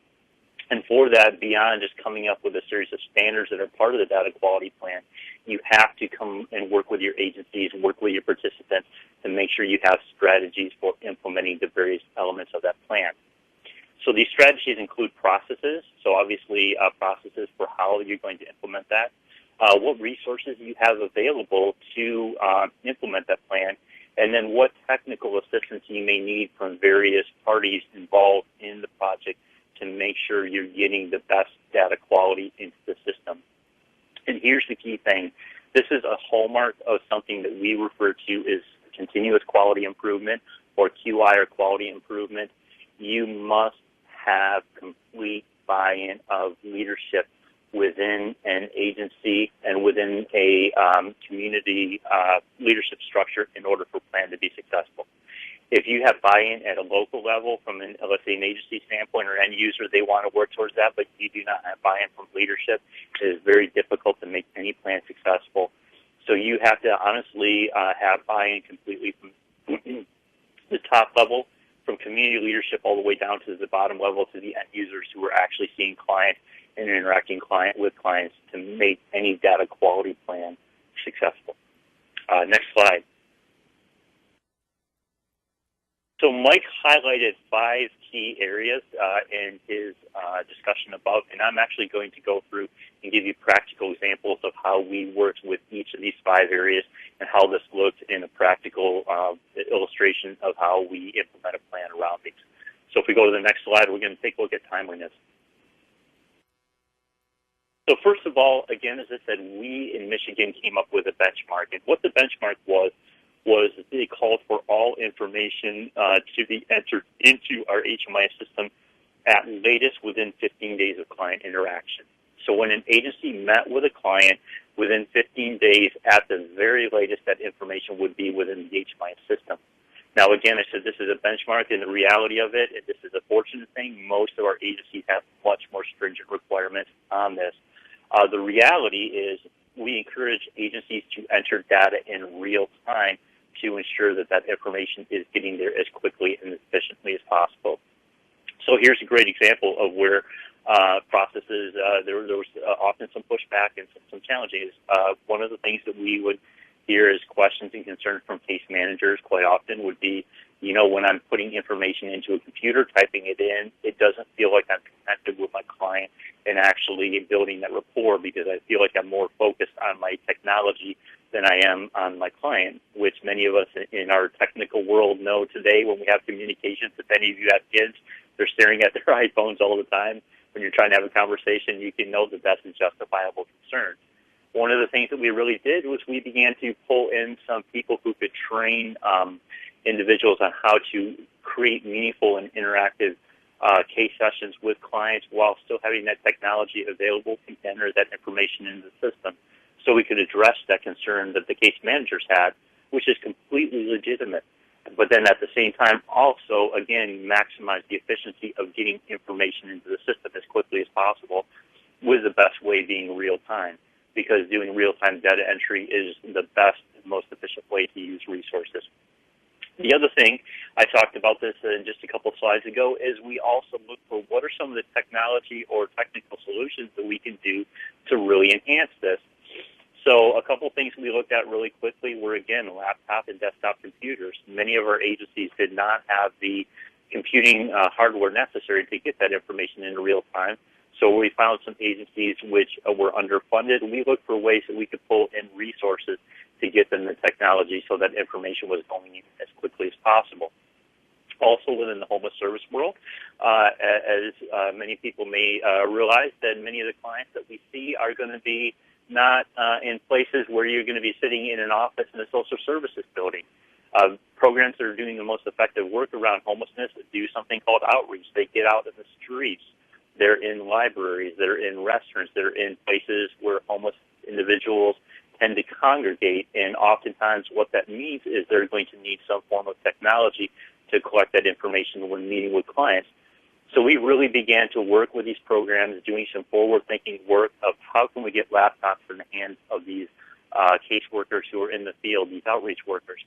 And for that, beyond just coming up with a series of standards that are part of the data quality plan, you have to come and work with your agencies, work with your participants to make sure you have strategies for implementing the various elements of that plan. So these strategies include processes, so obviously processes for how you're going to implement that, what resources you have available to implement that plan, and then what technical assistance you may need from various parties involved in the project to make sure you're getting the best data quality into the system. And here's the key thing. This is a hallmark of something that we refer to as continuous quality improvement, or QI, or quality improvement. You must have complete buy-in of leadership within an agency and within a community leadership structure in order for a plan to be successful. If you have buy-in at a local level from, let's say, an agency standpoint or end user, they want to work towards that, but you do not have buy-in from leadership, it is very difficult to make any plan successful. So you have to honestly have buy-in completely from the top level, from community leadership all the way down to the bottom level to the end users who are actually seeing clients and interacting with clients to make any data quality plan successful. Next slide. So Mike highlighted 5 key areas in his discussion above, and I'm actually going to go through and give you practical examples of how we worked with each of these 5 areas and how this looked in a practical illustration of how we implement a plan around these. So if we go to the next slide, we're going to take a look at timeliness. So first of all, again, as I said, we in Michigan came up with a benchmark, and what the benchmark was they called for all information to be entered into our HMIS system at latest within 15 days of client interaction. So when an agency met with a client within 15 days, at the very latest, that information would be within the HMIS system. Now, again, I said this is a benchmark, and the reality of it, and this is a fortunate thing, most of our agencies have much more stringent requirements on this. The reality is we encourage agencies to enter data in real time to ensure that that information is getting there as quickly and efficiently as possible. So here's a great example of where processes, there was often some pushback and some challenges. One of the things that we would hear as questions and concerns from case managers quite often would be, you know, when I'm putting information into a computer, typing it in, it doesn't feel like I'm connected with my client and actually building that rapport, because I feel like I'm more focused on my technology than I am on my client, which many of us in our technical world know today when we have communications. If any of you have kids, they're staring at their iPhones all the time. When you're trying to have a conversation, you can know that that's a justifiable concern. One of the things that we really did was we began to pull in some people who could train individuals on how to create meaningful and interactive case sessions with clients while still having that technology available to enter that information into the system, so we could address that concern that the case managers had, which is completely legitimate. But then at the same time, also, again, maximize the efficiency of getting information into the system as quickly as possible, with the best way being real time, because doing real-time data entry is the best and most efficient way to use resources. The other thing, I talked about this just a couple of slides ago, is we also look for what are some of the technology or technical solutions that we can do to really enhance this. So a couple of things we looked at really quickly were, again, laptop and desktop computers. Many of our agencies did not have the computing hardware necessary to get that information in real time. So we found some agencies which were underfunded, and we looked for ways that we could pull in resources to get them the technology so that information was going in as quickly as possible. Also within the homeless service world, as many people may realize, that many of the clients that we see are going to be not in places where you're going to be sitting in an office in a social services building. Programs that are doing the most effective work around homelessness do something called outreach. They get out in the streets. They're in libraries. They're in restaurants. They're in places where homeless individuals tend to congregate, and oftentimes what that means is they're going to need some form of technology to collect that information when meeting with clients. So we really began to work with these programs, doing some forward-thinking work of how can we get laptops in the hands of these caseworkers who are in the field, these outreach workers.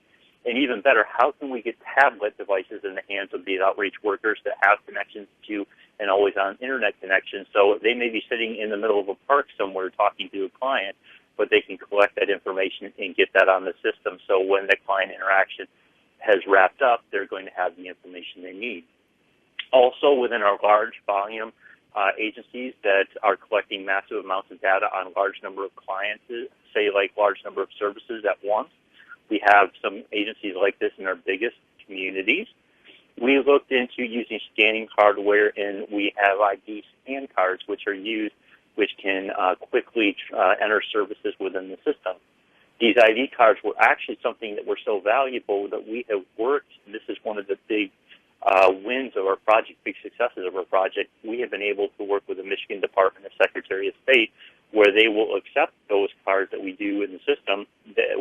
And even better, how can we get tablet devices in the hands of these outreach workers that have connections to an always-on internet connection? So they may be sitting in the middle of a park somewhere talking to a client, but they can collect that information and get that on the system. So when the client interaction has wrapped up, they're going to have the information they need. Also, within our large volume agencies that are collecting massive amounts of data on a large number of clients, say like large number of services at once, we have some agencies like this in our biggest communities. We looked into using scanning hardware, and we have ID scan cards which are used, which can quickly enter services within the system. These ID cards were actually something that were so valuable that we have worked, and this is one of the big wins of our project, big successes of our project. We have been able to work with the Michigan Department of Secretary of State, where they will accept those cards that we do in the system,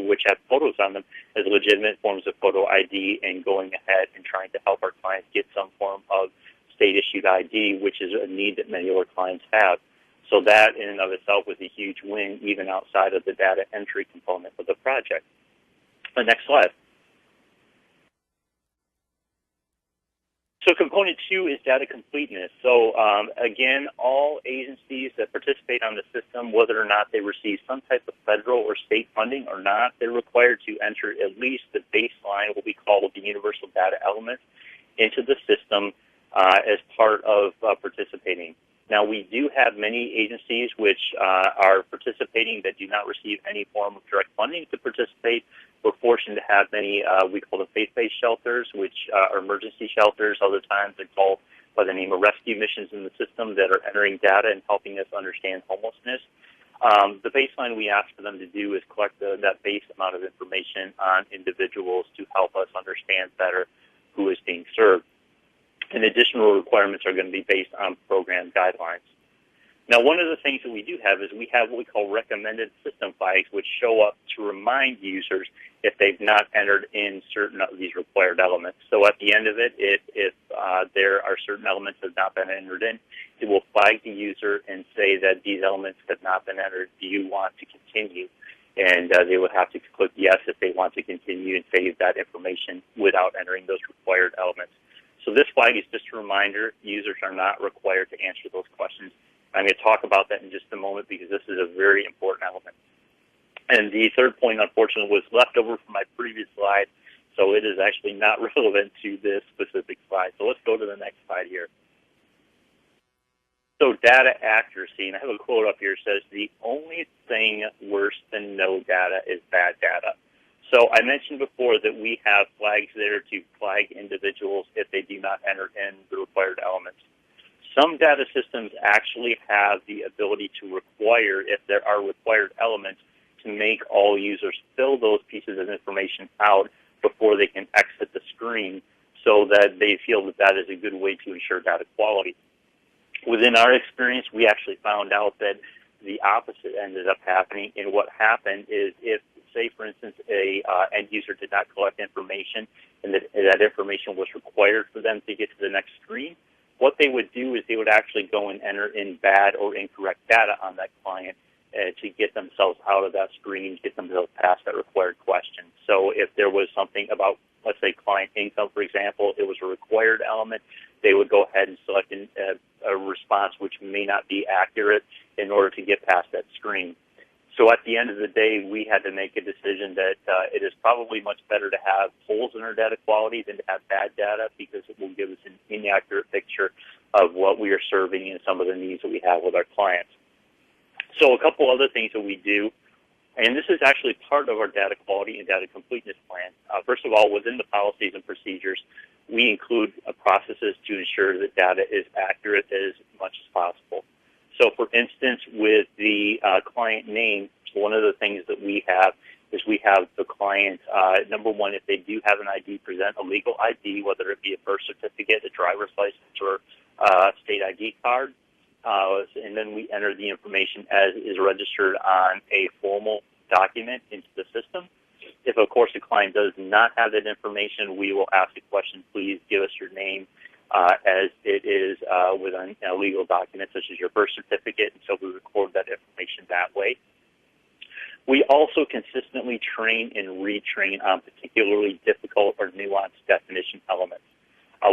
which have photos on them, as legitimate forms of photo ID, and going ahead and trying to help our clients get some form of state-issued ID, which is a need that many of our clients have. So that in and of itself was a huge win, even outside of the data entry component of the project. The next slide. So component 2 is data completeness. So again, all agencies that participate on the system, whether or not they receive some type of federal or state funding or not, they're required to enter at least the baseline, what we call the universal data element, into the system as part of participating. Now, we do have many agencies which are participating that do not receive any form of direct funding to participate. We're fortunate to have many, we call them faith-based shelters, which are emergency shelters. Other times they're called by the name of rescue missions in the system that are entering data and helping us understand homelessness. The baseline we ask for them to do is collect that base amount of information on individuals to help us understand better who is being served. And additional requirements are going to be based on program guidelines. Now, one of the things that we do have is we have what we call recommended system flags, which show up to remind users if they've not entered in certain of these required elements. So at the end of it, if there are certain elements that have not been entered in, it will flag the user and say that these elements have not been entered. Do you want to continue? And they would have to click yes if they want to continue and save that information without entering those required elements. So this flag is just a reminder. Users are not required to answer those questions. I'm going to talk about that in just a moment because this is a very important element. And the third point, unfortunately, was left over from my previous slide, so it is actually not relevant to this specific slide. So let's go to the next slide here. So data accuracy, and I have a quote up here that says, "The only thing worse than no data is bad data." So I mentioned before that we have flags there to flag individuals if they do not enter in the required elements. Some data systems actually have the ability to require, if there are required elements, to make all users fill those pieces of information out before they can exit the screen so that they feel that that is a good way to ensure data quality. Within our experience, we actually found out that the opposite ended up happening, and what happened is if, say, for instance, a end user did not collect information and that information was required for them to get to the next screen, what they would do is they would actually go and enter in bad or incorrect data on that client to get themselves out of that screen, get themselves past that required question. So if there was something about, let's say, client income, for example, it was a required element, they would go ahead and select a response which may not be accurate in order to get past that screen. So at the end of the day, we had to make a decision that it is probably much better to have holes in our data quality than to have bad data, because it will give us an inaccurate picture of what we are serving and some of the needs that we have with our clients. So a couple other things that we do, and this is actually part of our data quality and data completeness plan. First of all, within the policies and procedures, we include processes to ensure that data is accurate as much as possible. So, for instance, with the client name, one of the things that we have is we have the client, number one, if they do have an ID, present a legal ID, whether it be a birth certificate, a driver's license, or a state ID card. And then we enter the information as is registered on a formal document into the system. If, of course, the client does not have that information, we will ask the question, please give us your name as it is with a legal document, such as your birth certificate, and so we record that information that way. We also consistently train and retrain on particularly difficult or nuanced definition elements.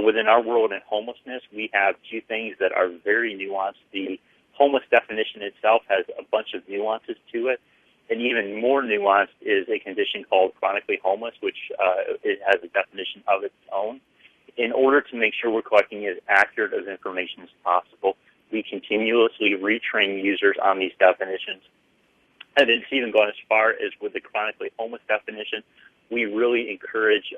Within our world in homelessness, we have two things that are very nuanced. The homeless definition itself has a bunch of nuances to it, and even more nuanced is a condition called chronically homeless, which it has a definition of its own. In order to make sure we're collecting as accurate of information as possible, we continuously retrain users on these definitions. And it's even gone as far as with the chronically homeless definition, we really encourage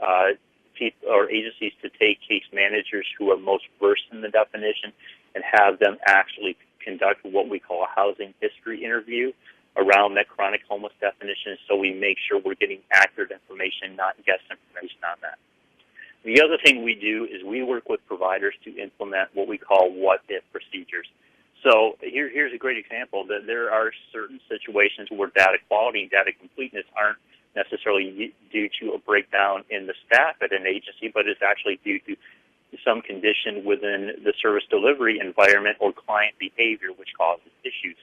people or agencies to take case managers who are most versed in the definition and have them actually conduct what we call a housing history interview around that chronic homeless definition, so we make sure we're getting accurate information, not guess information on that. The other thing we do is we work with providers to implement what we call what-if procedures. So here's a great example that there are certain situations where data quality and data completeness aren't necessarily due to a breakdown in the staff at an agency, but it's actually due to some condition within the service delivery environment or client behavior which causes issues.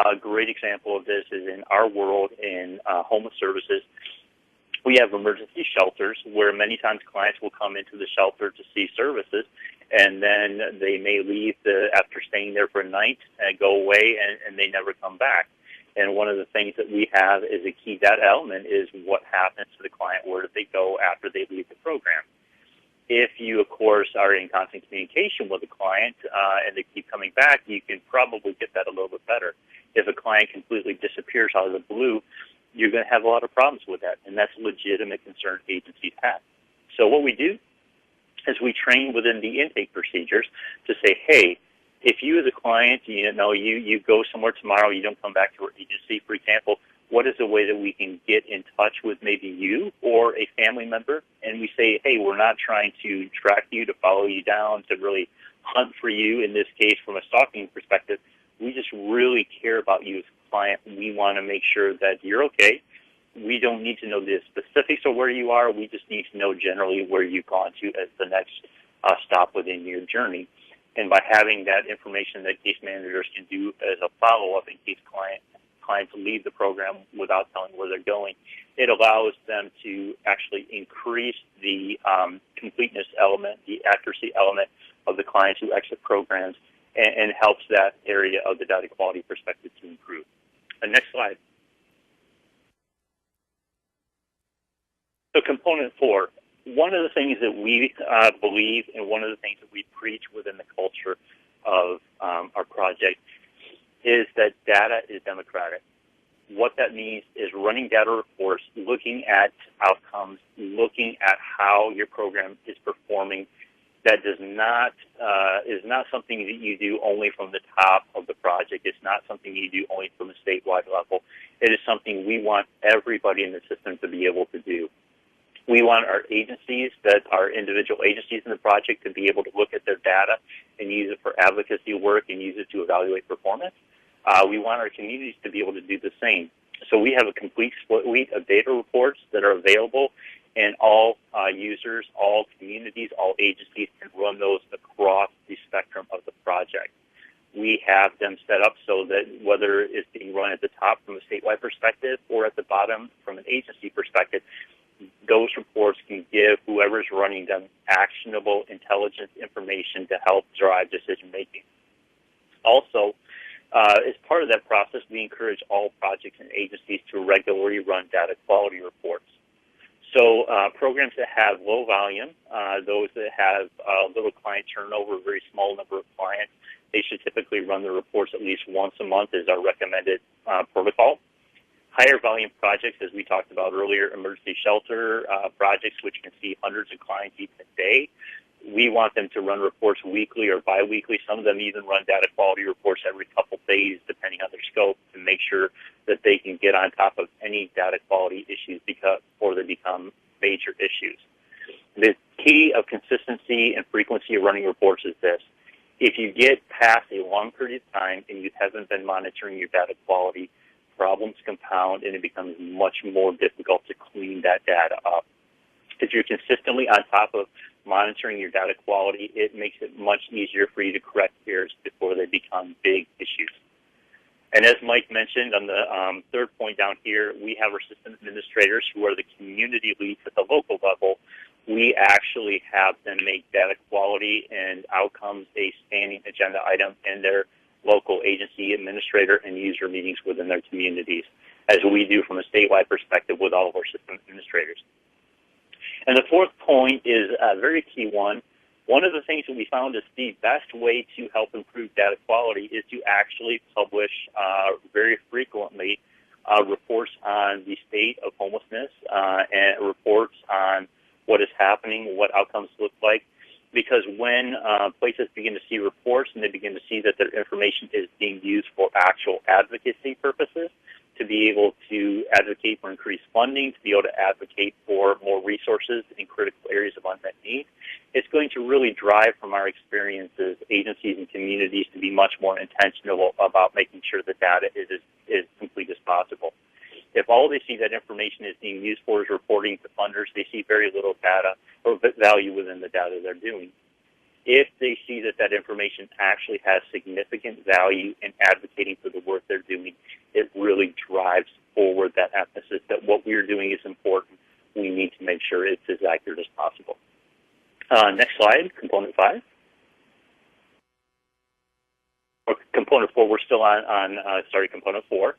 A great example of this is in our world in homeless services. We have emergency shelters where many times clients will come into the shelter to see services, and then they may leave after staying there for a night and go away, and they never come back. And one of the things that we have as a key data element is what happens to the client, where do they go after they leave the program. If you, of course, are in constant communication with the client and they keep coming back, you can probably get that a little bit better. If a client completely disappears out of the blue, you're going to have a lot of problems with that, and that's a legitimate concern agencies have. So what we do is we train within the intake procedures to say, hey, if you as a client, you go somewhere tomorrow, you don't come back to our agency, for example, what is the way that we can get in touch with maybe you or a family member? And we say, hey, we're not trying to track you, to follow you down, to really hunt for you, in this case, from a stalking perspective. We just really care about you as a client. We want to make sure that you're okay. We don't need to know the specifics of where you are. We just need to know generally where you've gone to as the next stop within your journey. And by having that information that case managers can do as a follow-up in case clients leave the program without telling where they're going, it allows them to actually increase the completeness element, the accuracy element of the clients who exit programs, and helps that area of the data quality perspective to improve. Next slide. So component 4, one of the things that we believe and one of the things that we preach within the culture of our project is that data is democratic. What that means is running data reports, looking at outcomes, looking at how your program is performing. That is not something that you do only from the top of the project. It's not something you do only from a statewide level. It is something we want everybody in the system to be able to do. We want our agencies, that are individual agencies in the project, to be able to look at their data and use it for advocacy work and use it to evaluate performance. We want our communities to be able to do the same. So we have a complete suite of data reports that are available, and all users, all communities, all agencies can run those across the spectrum of the project. We have them set up so that whether it's being run at the top from a statewide perspective or at the bottom from an agency perspective, those reports can give whoever's running them actionable intelligence information to help drive decision making. Also, As part of that process, we encourage all projects and agencies to regularly run data quality reports. So programs that have low volume, those that have little client turnover, a very small number of clients, they should typically run the reports at least once a month as our recommended protocol. Higher volume projects, as we talked about earlier, emergency shelter projects, which can see hundreds of clients each day, we want them to run reports weekly or biweekly. Some of them even run data quality reports every couple days, depending on their scope, to make sure that they can get on top of any data quality issues before they become major issues. The key of consistency and frequency of running reports is this. If you get past a long period of time and you haven't been monitoring your data quality, problems compound and it becomes much more difficult to clean that data up. If you're consistently on top of monitoring your data quality, it makes it much easier for you to correct errors before they become big issues. And as Mike mentioned on the third point down here, we have our system administrators who are the community leads at the local level. We actually have them make data quality and outcomes a standing agenda item in their local agency administrator and user meetings within their communities, as we do from a statewide perspective with all of our system administrators. And the fourth point is a very key one. One of the things that we found is the best way to help improve data quality is to actually publish very frequently reports on the state of homelessness and reports on what is happening, what outcomes look like. Because when places begin to see reports and they begin to see that their information is being used for actual advocacy purposes, to be able to advocate for increased funding, to be able to advocate for more resources in critical areas of unmet need, it's going to really drive from our experiences agencies and communities to be much more intentional about making sure the data is as complete as possible. If all they see that information is being used for is reporting to funders, they see very little data or value within the data they're doing. If they see that that information actually has significant value in advocating for the work they're doing, it really drives forward that emphasis that what we're doing is important. We need to make sure it's as accurate as possible. Next slide, component 5. Or component 4, we're still on component 4.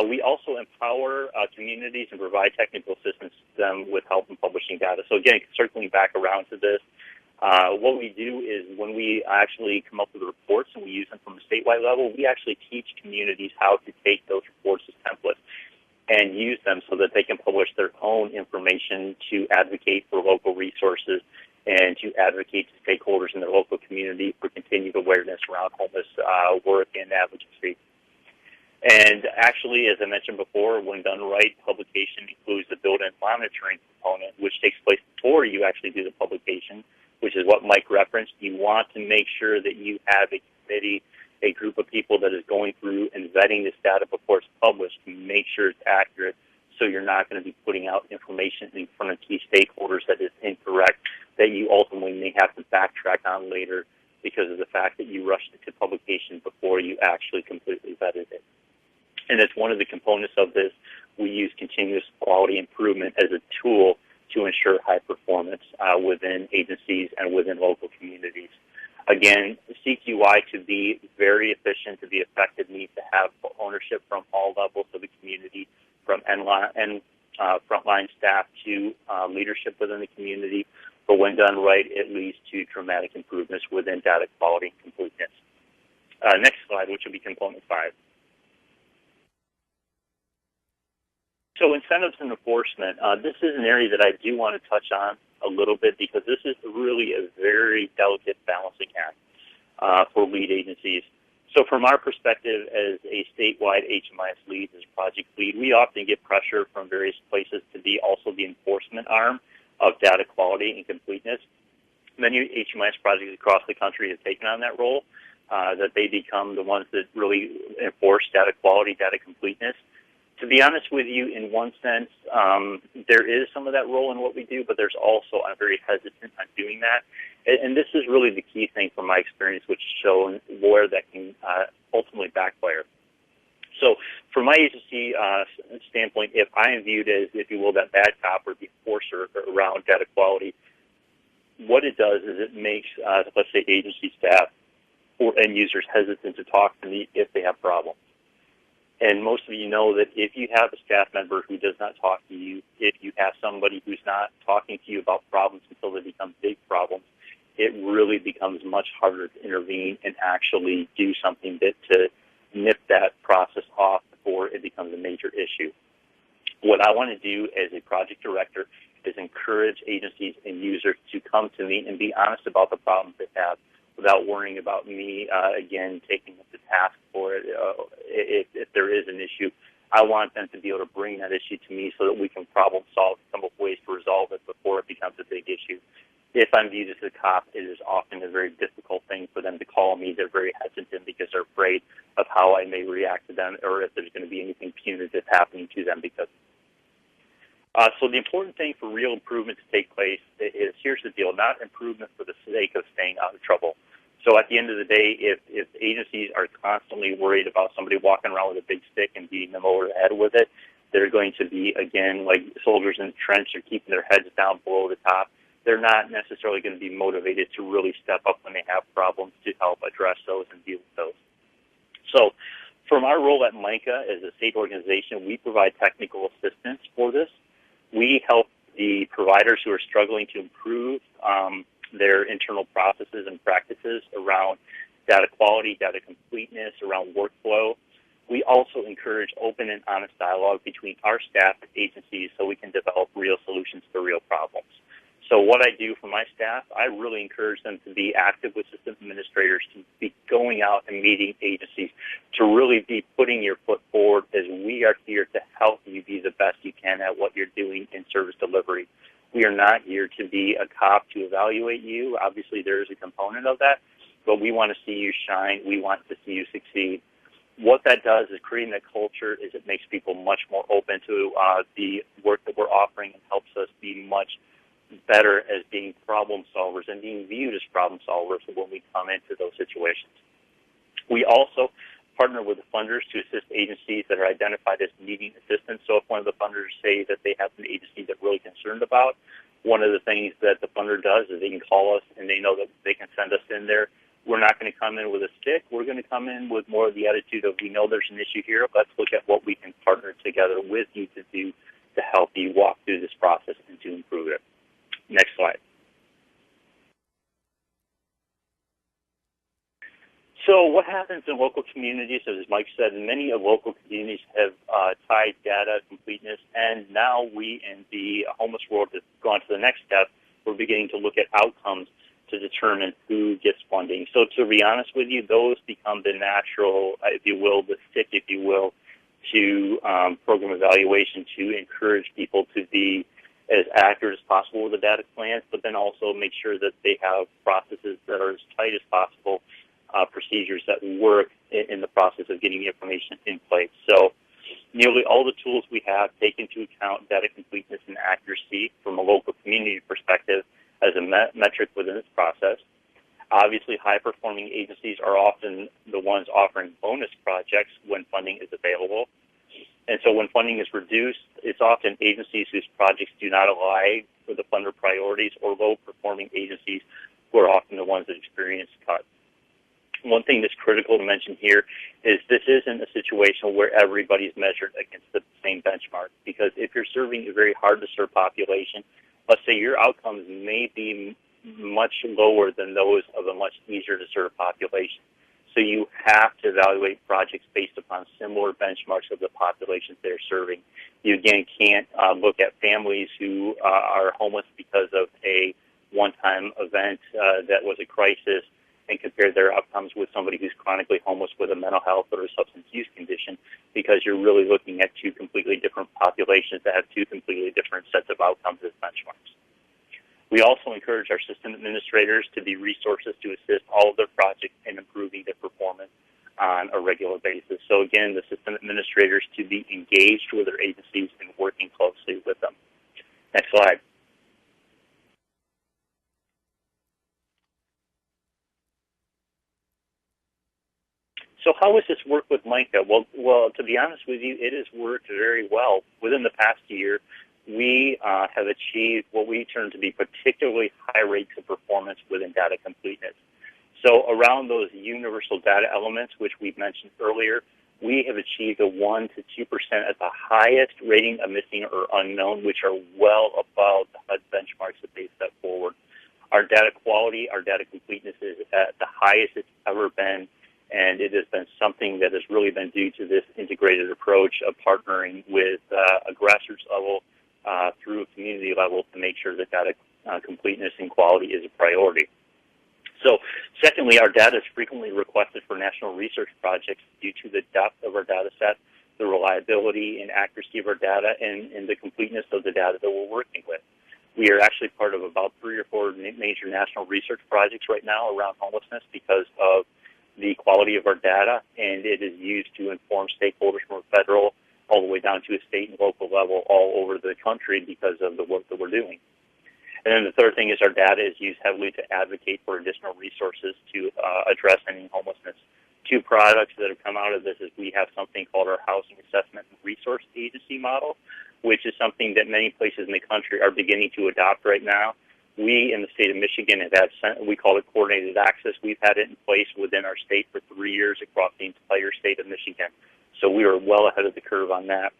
We also empower communities and provide technical assistance to them with help in publishing data. So again, circling back around to this, what we do is when we actually come up with reports and we use them from a statewide level, we actually teach communities how to take those reports as templates and use them so that they can publish their own information to advocate for local resources and to advocate to stakeholders in their local community for continued awareness around homeless work and advocacy. And actually, as I mentioned before, when done right, publication includes the built-in monitoring component, which takes place before you actually do the publication, which is what Mike referenced. You want to make sure that you have a committee, a group of people that is going through and vetting this data before it's published to make sure it's accurate, so you're not going to be putting out information in front of key stakeholders that is incorrect, that you ultimately may have to backtrack on later because of the fact that you rushed it to publication before you actually completely vetted it. And it's one of the components of this. We use continuous quality improvement as a tool to ensure high performance within agencies and within local communities. Again, CQI to be very efficient, to be effective, needs to have ownership from all levels of the community, from frontline staff to leadership within the community. But when done right, it leads to dramatic improvements within data quality and completeness. Next slide, which will be component 5. So incentives and enforcement, this is an area that I do want to touch on a little bit because this is really a very delicate balancing act for lead agencies. So from our perspective as a statewide HMIS lead, as project lead, we often get pressure from various places to be also the enforcement arm of data quality and completeness. Many HMIS projects across the country have taken on that role, that they become the ones that really enforce data quality, data completeness. To be honest with you, in one sense, there is some of that role in what we do, but there's also, I'm very hesitant on doing that. And this is really the key thing from my experience, which has shown where that can ultimately backfire. So from my agency standpoint, if I am viewed as, if you will, that bad cop or the enforcer around data quality, what it does is it makes, let's say, agency staff or end users hesitant to talk to me if they have problems. And most of you know that if you have a staff member who does not talk to you, if you have somebody who's not talking to you about problems until they become big problems, it really becomes much harder to intervene and actually do something to nip that process off before it becomes a major issue. What I want to do as a project director is encourage agencies and users to come to me and be honest about the problems they have without worrying about me, again, taking up the task for it. If there is an issue, I want them to be able to bring that issue to me so that we can problem solve, come up with ways to resolve it before it becomes a big issue. If I'm viewed as a cop, it is often a very difficult thing for them to call me. They're very hesitant because they're afraid of how I may react to them or if there's going to be anything punitive happening to them because so the important thing for real improvement to take place is, here's the deal, not improvement for the sake of staying out of trouble. So at the end of the day, if agencies are constantly worried about somebody walking around with a big stick and beating them over the head with it, they're going to be, again, like soldiers in the trench, they're keeping their heads down below the top. They're not necessarily going to be motivated to really step up when they have problems to help address those and deal with those. So from our role at MICA as a state organization, we provide technical assistance for this. We help the providers who are struggling to improve their internal processes and practices around data quality, data completeness, around workflow. We also encourage open and honest dialogue between our staff and agencies so we can develop real solutions to real problems. So what I do for my staff, I really encourage them to be active with system administrators, to be going out and meeting agencies, to really be putting your foot forward as we are here to help you be the best you can at what you're doing in service delivery. We are not here to be a cop to evaluate you. Obviously, there is a component of that, but we want to see you shine. We want to see you succeed. What that does is creating that culture is it makes people much more open to the work that we're offering and helps us be much better as being problem solvers and being viewed as problem solvers when we come into those situations. We also partner with the funders to assist agencies that are identified as needing assistance. So if one of the funders say that they have an agency they're really concerned about, one of the things that the funder does is they can call us and they know that they can send us in there. We're not going to come in with a stick. We're going to come in with more of the attitude of, we know there's an issue here. Let's look at what we can partner together with you to do to help you walk through this process and to improve it. Next slide. So what happens in local communities, as Mike said, many of local communities have tied data completeness, and now we in the homeless world have gone to the next step. We're beginning to look at outcomes to determine who gets funding. So to be honest with you, those become the natural, if you will, the stick, if you will, to program evaluation to encourage people to be as accurate as possible with the data plans, but then also make sure that they have processes that are as tight as possible, procedures that work in the process of getting the information in place. So nearly all the tools we have take into account data completeness and accuracy from a local community perspective as a metric within this process. Obviously, high-performing agencies are often the ones offering bonus projects when funding is available. And so when funding is reduced, it's often agencies whose projects do not align with the funder priorities or low-performing agencies who are often the ones that experience cuts. One thing that's critical to mention here is this isn't a situation where everybody's measured against the same benchmark, because if you're serving a very hard-to-serve population, let's say your outcomes may be much lower than those of a much easier-to-serve population. So you have to evaluate projects based upon similar benchmarks of the populations they're serving. You, again, can't look at families who are homeless because of a one-time event that was a crisis and compare their outcomes with somebody who's chronically homeless with a mental health or a substance use condition, because you're really looking at two completely different populations that have two completely different sets of outcomes as benchmarks. We also encourage our system administrators to be resources to assist all of their projects in improving their performance on a regular basis. So again, the system administrators to be engaged with their agencies and working closely with them. Next slide. So how does this work with MICA? Well, to be honest with you, it has worked very well. Within the past year, we have achieved what we term to be particularly high rates of performance within data completeness. So a around those universal data elements, which we've mentioned earlier, we have achieved a 1 to 2% at the highest rating of missing or unknown, which are well above the HUD benchmarks that they've set forward. Our data quality, our data completeness is at the highest it's ever been, and it has been something that has really been due to this integrated approach of partnering with a grassroots level through a community level to make sure that data completeness and quality is a priority. So, secondly, our data is frequently requested for national research projects due to the depth of our data set, the reliability and accuracy of our data, and the completeness of the data that we're working with. We are actually part of about 3 or 4 major national research projects right now around homelessness because of the quality of our data, and it is used to inform stakeholders from a federal all the way down to a state and local level all over the country because of the work that we're doing. And then the third thing is our data is used heavily to advocate for additional resources to address any homelessness. 2 products that have come out of this is we have something called our Housing Assessment and Resource Agency model, which is something that many places in the country are beginning to adopt right now. We in the state of Michigan have had, we call it coordinated access. We've had it in place within our state for 3 years across the entire state of Michigan. So we are well ahead of the curve on that.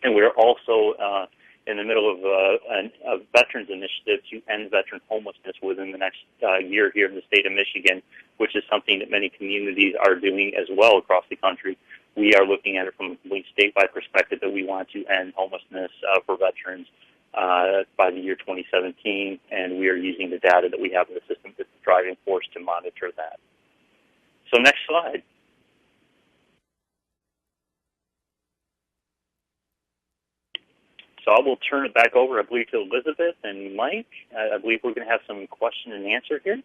And we're also in the middle of a veterans initiative to end veteran homelessness within the next year here in the state of Michigan, which is something that many communities are doing as well across the country. We are looking at it from a complete statewide perspective that we want to end homelessness for veterans by the year 2017, and we are using the data that we have in the system as the driving force to monitor that. So next slide. So I will turn it back over, I believe, to Elizabeth and Mike. I believe we're going to have some question and answer here.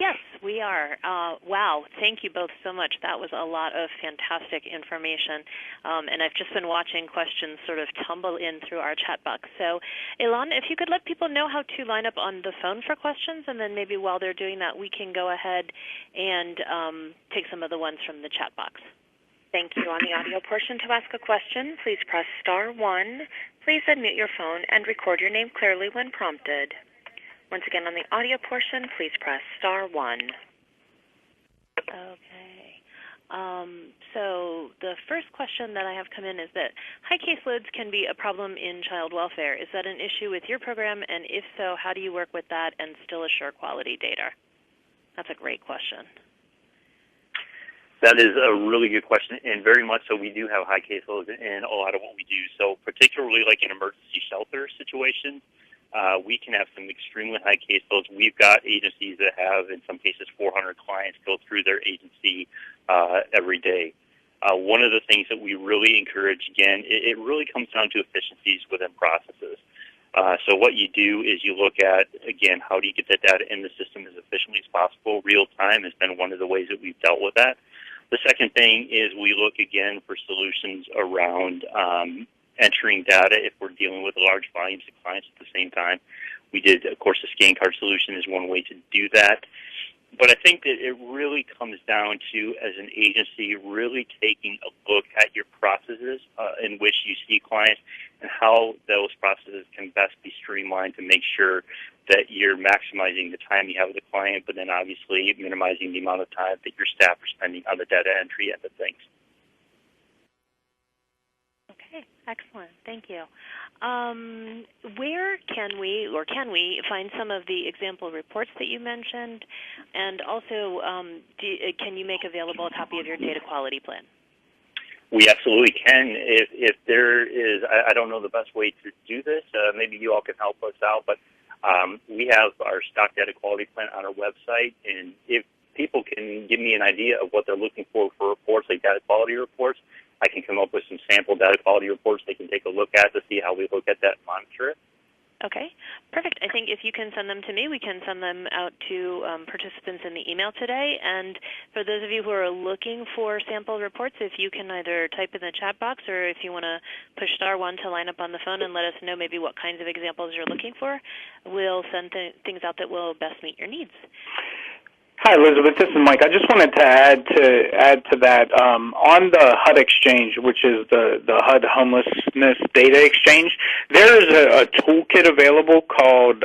Yes, we are. Wow, thank you both so much. That was a lot of fantastic information. And I've just been watching questions sort of tumble in through our chat box. So, Elan, if you could let people know how to line up on the phone for questions, and then maybe while they're doing that, we can go ahead and take some of the ones from the chat box. Thank you. On the audio portion, to ask a question, please press *1. Please unmute your phone and record your name clearly when prompted. Once again, on the audio portion, please press *1. Okay. So the first question that I have come in is that high caseloads can be a problem in child welfare. Is that an issue with your program? And if so, how do you work with that and still assure quality data? That's a great question. That is a really good question, and very much so. We do have high caseloads in a lot of what we do. So particularly like in emergency shelter situations, we can have some extremely high caseloads. We've got agencies that have, in some cases, 400 clients go through their agency every day. One of the things that we really encourage, again, it really comes down to efficiencies within processes. So what you do is you look at, again, how do you get that data in the system as efficiently as possible? Real time has been one of the ways that we've dealt with that. The second thing is we look, again, for solutions around entering data if we're dealing with large volumes of clients at the same time. We did, of course, the scan card solution is one way to do that. But I think that it really comes down to, as an agency, really taking a look at your processes in which you see clients and how those processes can best be streamlined to make sure that you're maximizing the time you have with the client, but then obviously minimizing the amount of time that your staff are spending on the data entry end of things. Okay, excellent. Thank you. Where can we find some of the example reports that you mentioned? And also, can you make available a copy of your data quality plan? We absolutely can. If there is, I don't know the best way to do this. Maybe you all can help us out, but we have our stock data quality plan on our website, and if people can give me an idea of what they're looking for reports, like data quality reports, I can come up with some sample data quality reports they can take a look at to see how we look at that and monitor it. Okay, perfect. I think if you can send them to me, we can send them out to participants in the email today. And for those of you who are looking for sample reports, if you can either type in the chat box or if you want to push *1 to line up on the phone and let us know maybe what kinds of examples you're looking for, we'll send things out that will best meet your needs. Hi, Elizabeth. This is Mike. I just wanted to add to that. On the HUD Exchange, which is the HUD Homelessness Data Exchange, there is a toolkit available called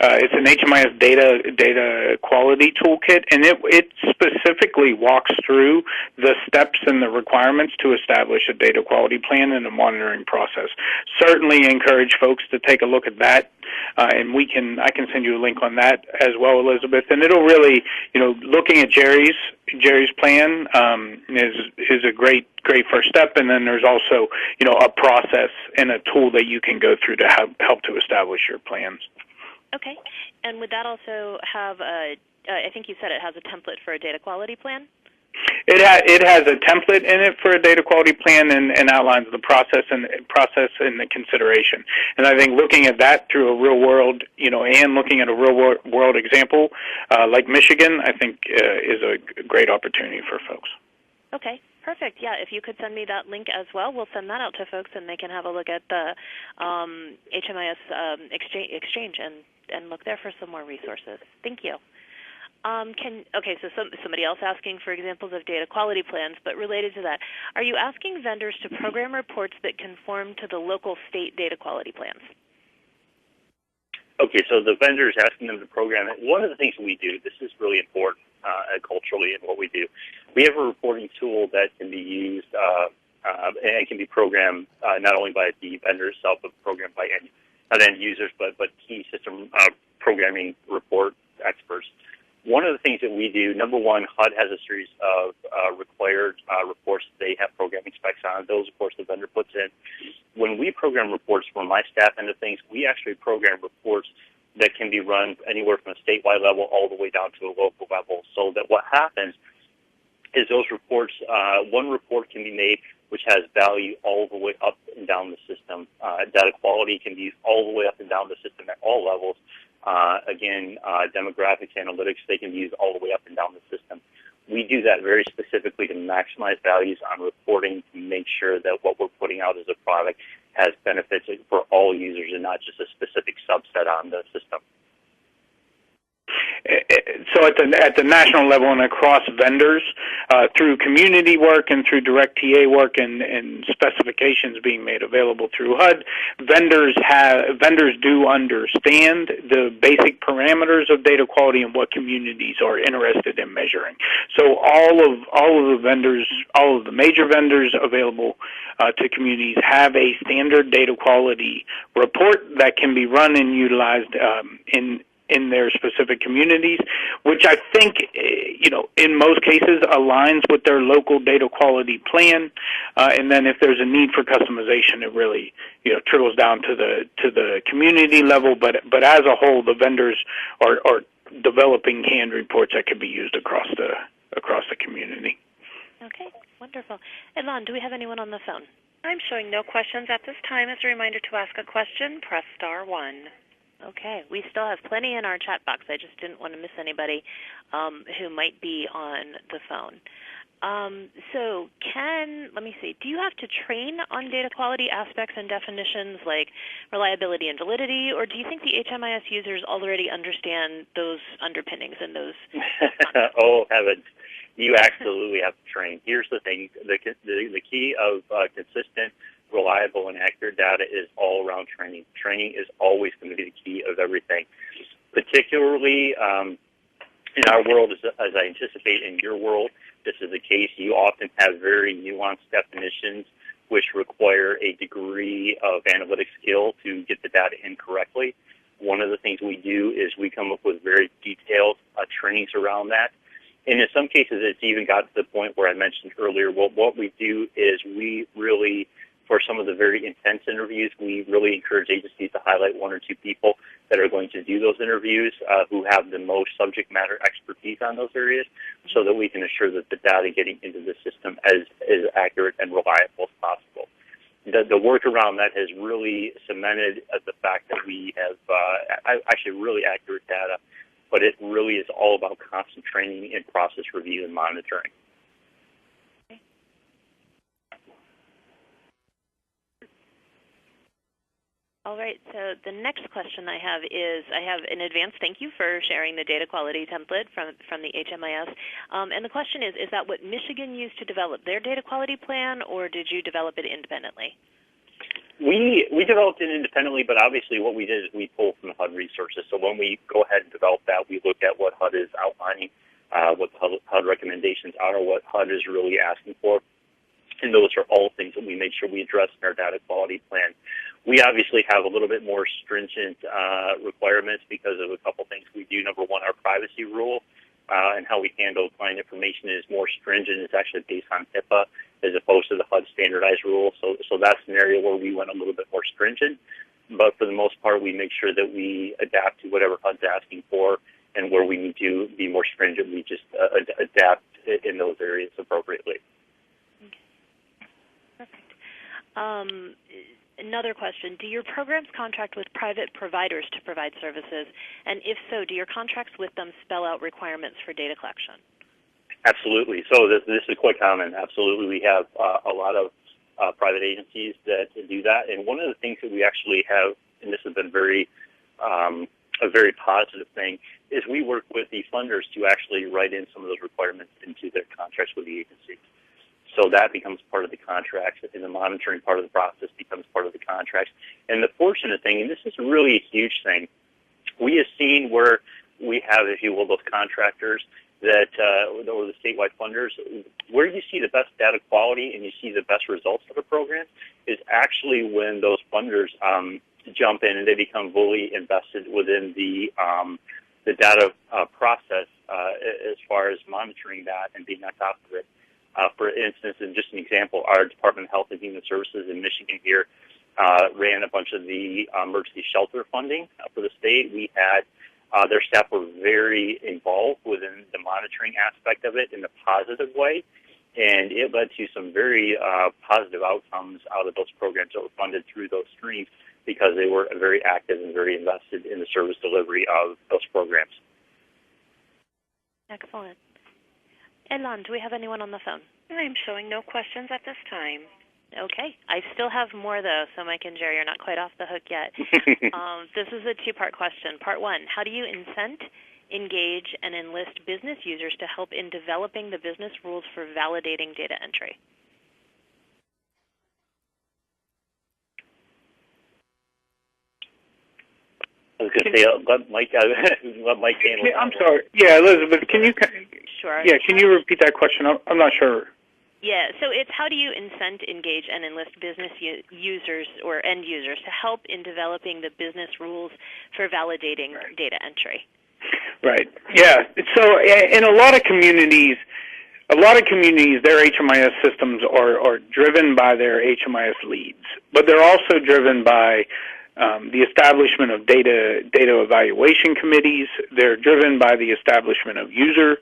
It's an HMIS data quality toolkit, and it specifically walks through the steps and the requirements to establish a data quality plan and a monitoring process. Certainly encourage folks to take a look at that, and I can send you a link on that as well, Elizabeth. And it'll really, looking at Gerry's plan is a great first step, and then there's also, a process and a tool that you can go through to help to establish your plans. Okay. And would that also have I think you said it has a template for a data quality plan? It has a template in it for a data quality plan and outlines the process and the consideration. And I think looking at that through a real world, and looking at a real world example like Michigan, I think is a great opportunity for folks. Okay. Perfect. Yeah, if you could send me that link as well, we'll send that out to folks, and they can have a look at the HMIS exchange and look there for some more resources. Thank you. So somebody else asking for examples of data quality plans, but related to that, are you asking vendors to program reports that conform to the local state data quality plans? Okay, so the vendor is asking them to program it. One of the things we do, this is really important culturally in what we do, we have a reporting tool that can be used and can be programmed not only by the vendor itself, but programmed by not end users, but key system programming report experts. One of the things that we do, number one, HUD has a series of required reports that they have programming specs on. Those, of course, the vendor puts in. When we program reports from my staff end of things, we actually program reports that can be run anywhere from a statewide level all the way down to a local level. So that what happens is those reports, one report can be made which has value all the way up and down the system. Data quality can be used all the way up and down the system at all levels. Demographics, analytics, they can be used all the way up and down the system. We do that very specifically to maximize values on reporting, to make sure that what we're putting out as a product has benefits for all users and not just a specific subset on the system. So at the national level and across vendors, through community work and through direct TA work and specifications being made available through HUD, vendors do understand the basic parameters of data quality and what communities are interested in measuring. So all of the major vendors available to communities have a standard data quality report that can be run and utilized in their specific communities, which I think, in most cases aligns with their local data quality plan. And then if there's a need for customization, it really, trickles down to the community level. But as a whole, the vendors are developing canned reports that can be used across the community. Okay, wonderful. Elon, do we have anyone on the phone? I'm showing no questions at this time. As a reminder, to ask a question, press star 1. Okay, we still have plenty in our chat box. I just didn't want to miss anybody who might be on the phone. Let me see, do you have to train on data quality aspects and definitions like reliability and validity, or do you think the HMIS users already understand those underpinnings and those? Oh, heavens. You absolutely have to train. Here's the thing, the key of consistent, reliable, and accurate data is all around training. Training is always going to be the key of everything. Particularly in our world, as I anticipate in your world, this is the case. You often have very nuanced definitions which require a degree of analytic skill to get the data in correctly. One of the things we do is we come up with very detailed trainings around that. And in some cases, it's even got to the point where I mentioned earlier, what we do is we really, for some of the very intense interviews, we really encourage agencies to highlight 1 or 2 people that are going to do those interviews who have the most subject matter expertise on those areas, so that we can assure that the data getting into the system is accurate and reliable as possible. The work around that has really cemented the fact that we have actually really accurate data, but it really is all about constant training and process review and monitoring. All right, so the next question I have in advance, thank you for sharing the data quality template from the HMIS. And the question is that what Michigan used to develop their data quality plan, or did you develop it independently? We developed it independently, but obviously what we did is we pulled from the HUD resources. So when we go ahead and develop that, we look at what HUD is outlining, what HUD recommendations are, what HUD is really asking for. And those are all things that we make sure we address in our data quality plan. We obviously have a little bit more stringent requirements because of a couple things we do. Number one, our privacy rule and how we handle client information is more stringent. It's actually based on HIPAA as opposed to the HUD standardized rule. So that's an area where we went a little bit more stringent. But for the most part, we make sure that we adapt to whatever HUD's asking for, and where we need to be more stringent, we just adapt in those areas appropriately. Perfect. Another question, do your programs contract with private providers to provide services? And if so, do your contracts with them spell out requirements for data collection? Absolutely. So this is quite common. Absolutely. We have a lot of private agencies that do that. And one of the things that we actually have, and this has been a very positive thing, is we work with the funders to actually write in some of those requirements into their contracts with the agency. So that becomes part of the contracts, and the monitoring part of the process becomes part of the contracts. And the fortunate thing, and this is really a huge thing, we have seen where we have, if you will, those contractors that, or the statewide funders, where you see the best data quality and you see the best results of a program is actually when those funders jump in and they become fully invested within the data process as far as monitoring that and being on top of it. For instance, and just an example, our Department of Health and Human Services in Michigan here ran a bunch of the emergency shelter funding for the state. We had their staff were very involved within the monitoring aspect of it in a positive way, and it led to some very positive outcomes out of those programs that were funded through those streams because they were very active and very invested in the service delivery of those programs. Excellent. Elan, do we have anyone on the phone? I'm showing no questions at this time. Okay. I still have more, though, so Mike and Gerry are not quite off the hook yet. This is a two-part question. Part one, how do you incent, engage, and enlist business users to help in developing the business rules for validating data entry? I was going to say, let Mike handle it. I'm sorry. Yeah, Elizabeth, can you? Sure. Yeah, can you repeat that question? I'm not sure. Yeah, so it's how do you incent, engage, and enlist business users or end users to help in developing the business rules for validating data entry? Right. Yeah. So in a lot of communities, their HMIS systems are driven by their HMIS leads, but they're also driven by the establishment of data evaluation committees. They're driven by the establishment of user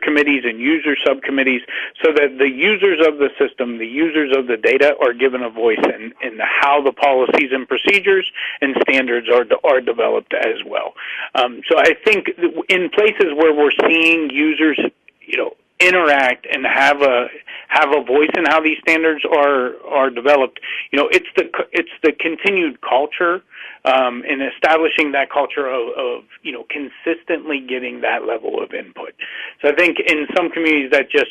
committees and user subcommittees, so that the users of the system, the users of the data, are given a voice in how the policies and procedures and standards are developed as well. So I think in places where we're seeing users, interact and have a voice in how these standards are developed, it's the continued culture and establishing that culture of consistently getting that level of input. So I think in some communities that just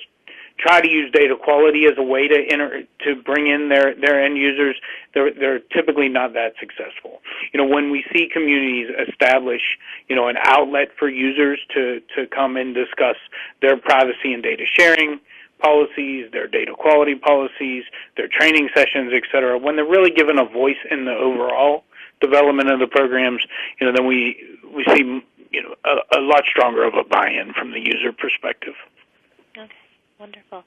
try to use data quality as a way to bring in their end users, they're typically not that successful. When we see communities establish, an outlet for users to come and discuss their privacy and data sharing policies, their data quality policies, their training sessions, et cetera, when they're really given a voice in the overall development of the programs, then we see, a lot stronger of a buy-in from the user perspective. Okay. Wonderful.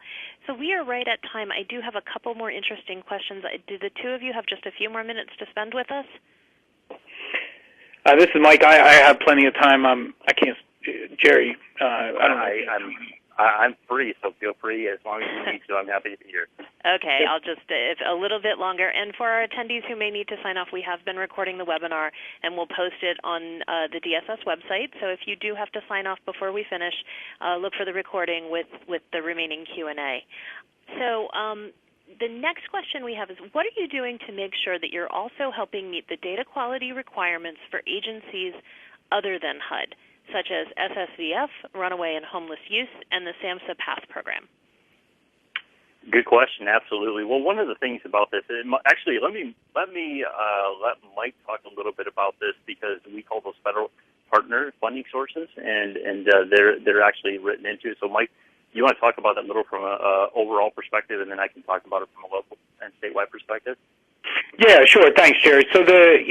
So we are right at time. I do have a couple more interesting questions. Do the two of you have just a few more minutes to spend with us? This is Mike. I have plenty of time. I can't, Gerry. I don't know. I'm free, so feel free as long as you need to. I'm happy to be here. Okay, I'll just it's a little bit longer. And for our attendees who may need to sign off, we have been recording the webinar, and we'll post it on the DSS website. So if you do have to sign off before we finish, look for the recording with the remaining Q&A. So the next question we have is, what are you doing to make sure that you're also helping meet the data quality requirements for agencies other than HUD, such as SSVF, Runaway and Homeless Youth, and the SAMHSA PATH program? Good question. Absolutely. Well, one of the things about this, actually, let let Mike talk a little bit about this, because we call those federal partner funding sources, and they're actually written into it. So, Mike, you want to talk about that a little from a overall perspective, and then I can talk about it from a local and statewide perspective. Yeah, sure. Thanks, Gerry. So the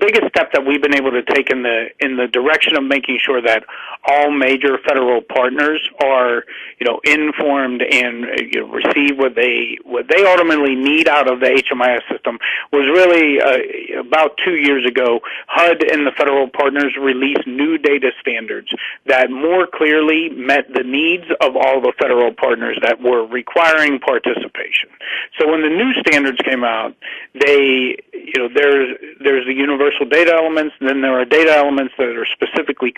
biggest step that we've been able to take in the direction of making sure that all major federal partners are informed and receive what they ultimately need out of the HMIS system was really about 2 years ago. HUD and the federal partners released new data standards that more clearly met the needs of all the federal partners that were requiring participation. So when the new standards came out, there's the universal data elements, and then there are data elements that are specifically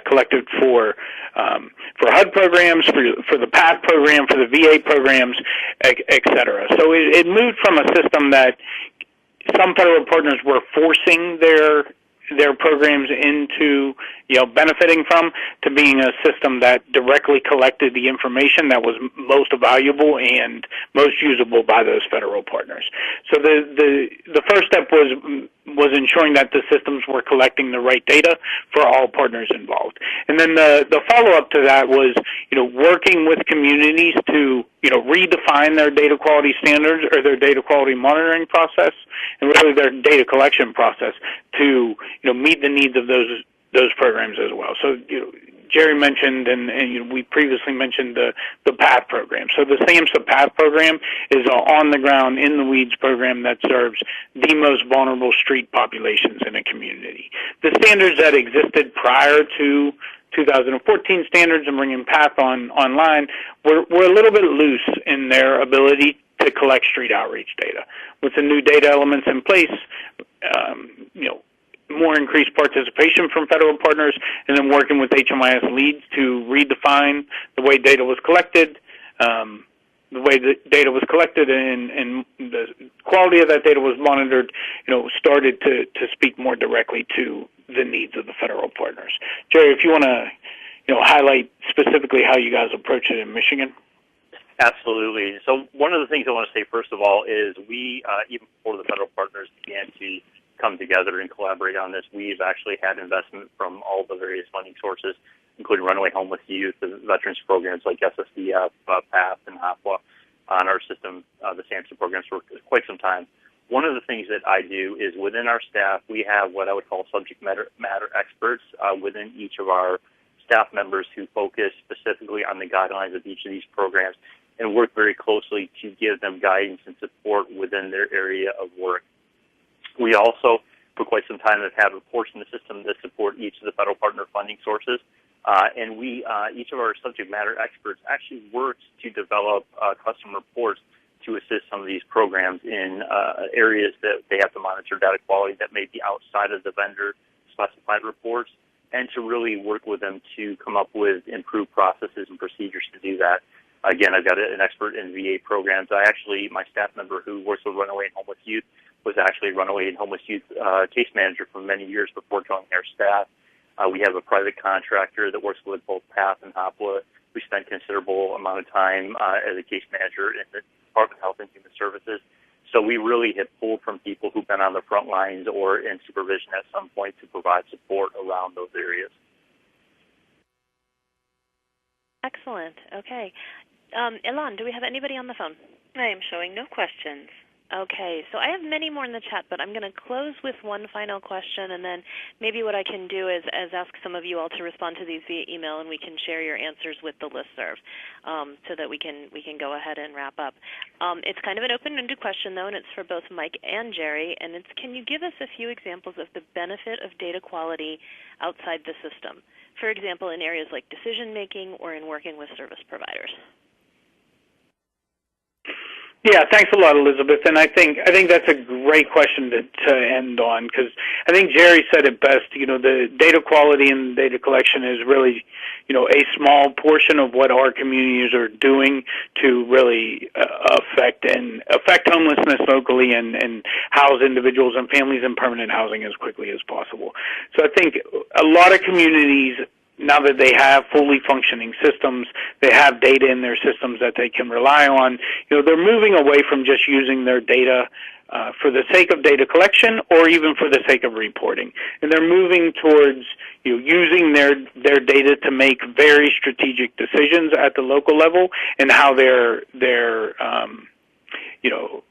collected for HUD programs, for the PATH program, for the VA programs, et cetera. So it moved from a system that some federal partners were forcing their programs into benefiting from, to being a system that directly collected the information that was most valuable and most usable by those federal partners. So the first step was ensuring that the systems were collecting the right data for all partners involved. And then the follow-up to that was working with communities to redefine their data quality standards or their data quality monitoring process, and really their data collection process to meet the needs of those programs as well. So Gerry mentioned, and we previously mentioned the PATH program. So the SAMHSA PATH program is an on-the-ground, in-the-weeds program that serves the most vulnerable street populations in a community. The standards that existed prior to 2014 standards and bringing PATH online were a little bit loose in their ability to collect street outreach data. With the new data elements in place, more increased participation from federal partners, and then working with HMIS leads to redefine the way data was collected, and the quality of that data was monitored, started to speak more directly to the needs of the federal partners. Gerry, if you want to, highlight specifically how you guys approach it in Michigan. Absolutely. So one of the things I want to say, first of all, is we, even before the federal partners began to come together and collaborate on this, we've actually had investment from all the various funding sources, including runaway homeless youth, the veterans programs like SSDF, PATH, and HOPWA on our system, the SAMHSA programs for quite some time. One of the things that I do is within our staff, we have what I would call subject matter experts within each of our staff members who focus specifically on the guidelines of each of these programs and work very closely to give them guidance and support within their area of work. We also, for quite some time, have had reports in the system that support each of the federal partner funding sources. And each of our subject matter experts actually works to develop custom reports to assist some of these programs in areas that they have to monitor data quality that may be outside of the vendor-specified reports, and to really work with them to come up with improved processes and procedures to do that. Again, I've got an expert in VA programs. My staff member who works with runaway and homeless youth was actually a runaway and homeless youth case manager for many years before joining our staff. We have a private contractor that works with both PATH and HOPWA. We spent considerable amount of time as a case manager in the Department of Health and Human Services. So we really have pulled from people who've been on the front lines or in supervision at some point to provide support around those areas. Excellent. Okay. Ilan, do we have anybody on the phone? I am showing no questions. Okay, so I have many more in the chat, but I'm going to close with one final question, and then maybe what I can do is ask some of you all to respond to these via email, and we can share your answers with the listserv so that we can go ahead and wrap up. It's kind of an open-ended question, though, and it's for both Mike and Gerry, and it's, can you give us a few examples of the benefit of data quality outside the system? For example, in areas like decision-making or in working with service providers. Yeah, thanks a lot, Elizabeth. And I think that's a great question to end on, because I think Gerry said it best. The data quality and data collection is really, a small portion of what our communities are doing to really affect homelessness locally and house individuals and families in permanent housing as quickly as possible. So I think a lot of communities now that they have fully functioning systems, they have data in their systems that they can rely on. They're moving away from just using their data for the sake of data collection or even for the sake of reporting. And they're moving towards using their data to make very strategic decisions at the local level and how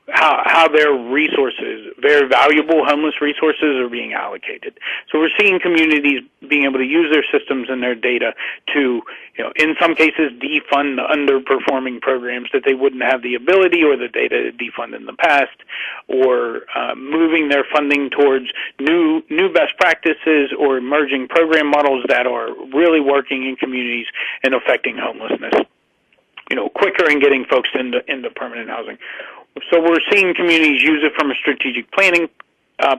how their resources, very valuable homeless resources, are being allocated. So we're seeing communities being able to use their systems and their data to, in some cases, defund the underperforming programs that they wouldn't have the ability or the data to defund in the past, or moving their funding towards new best practices or emerging program models that are really working in communities and affecting homelessness, quicker and getting folks into permanent housing. So we're seeing communities use it from a strategic planning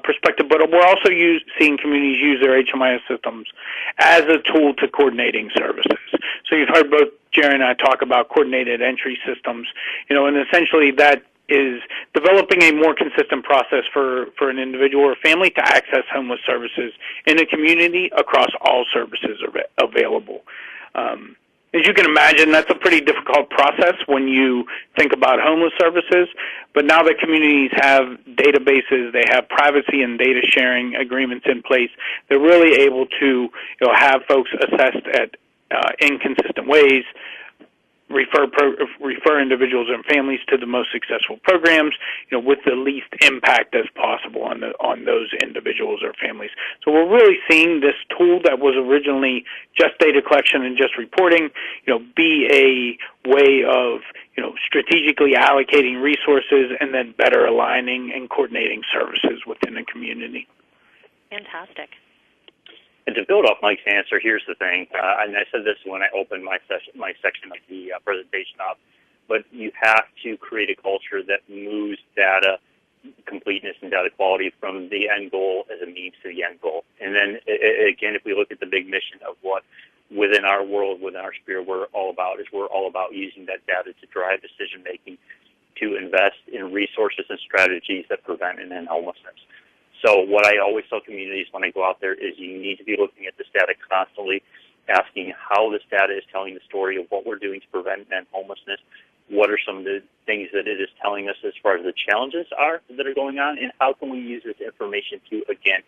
perspective, but we're also seeing communities use their HMIS systems as a tool to coordinating services. So you've heard both Gerry and I talk about coordinated entry systems, and essentially that is developing a more consistent process for an individual or family to access homeless services in a community across all services available. As you can imagine, that's a pretty difficult process when you think about homeless services, but now that communities have databases, they have privacy and data sharing agreements in place, they're really able to have folks assessed at inconsistent ways, refer individuals and families to the most successful programs, with the least impact as possible on those individuals or families. So we're really seeing this tool that was originally just data collection and just reporting, be a way of strategically allocating resources and then better aligning and coordinating services within a community. Fantastic. And to build off Mike's answer, here's the thing, and I said this when I opened my section of the presentation up, but you have to create a culture that moves data completeness and data quality from the end goal as a means to the end goal. And then, again, if we look at the big mission of what within our world, within our sphere, we're all about using that data to drive decision-making, to invest in resources and strategies that prevent and end homelessness. So what I always tell communities when I go out there is you need to be looking at this data constantly, asking how this data is telling the story of what we're doing to prevent and end homelessness, what are some of the things that it is telling us as far as the challenges are that are going on, and how can we use this information to, again,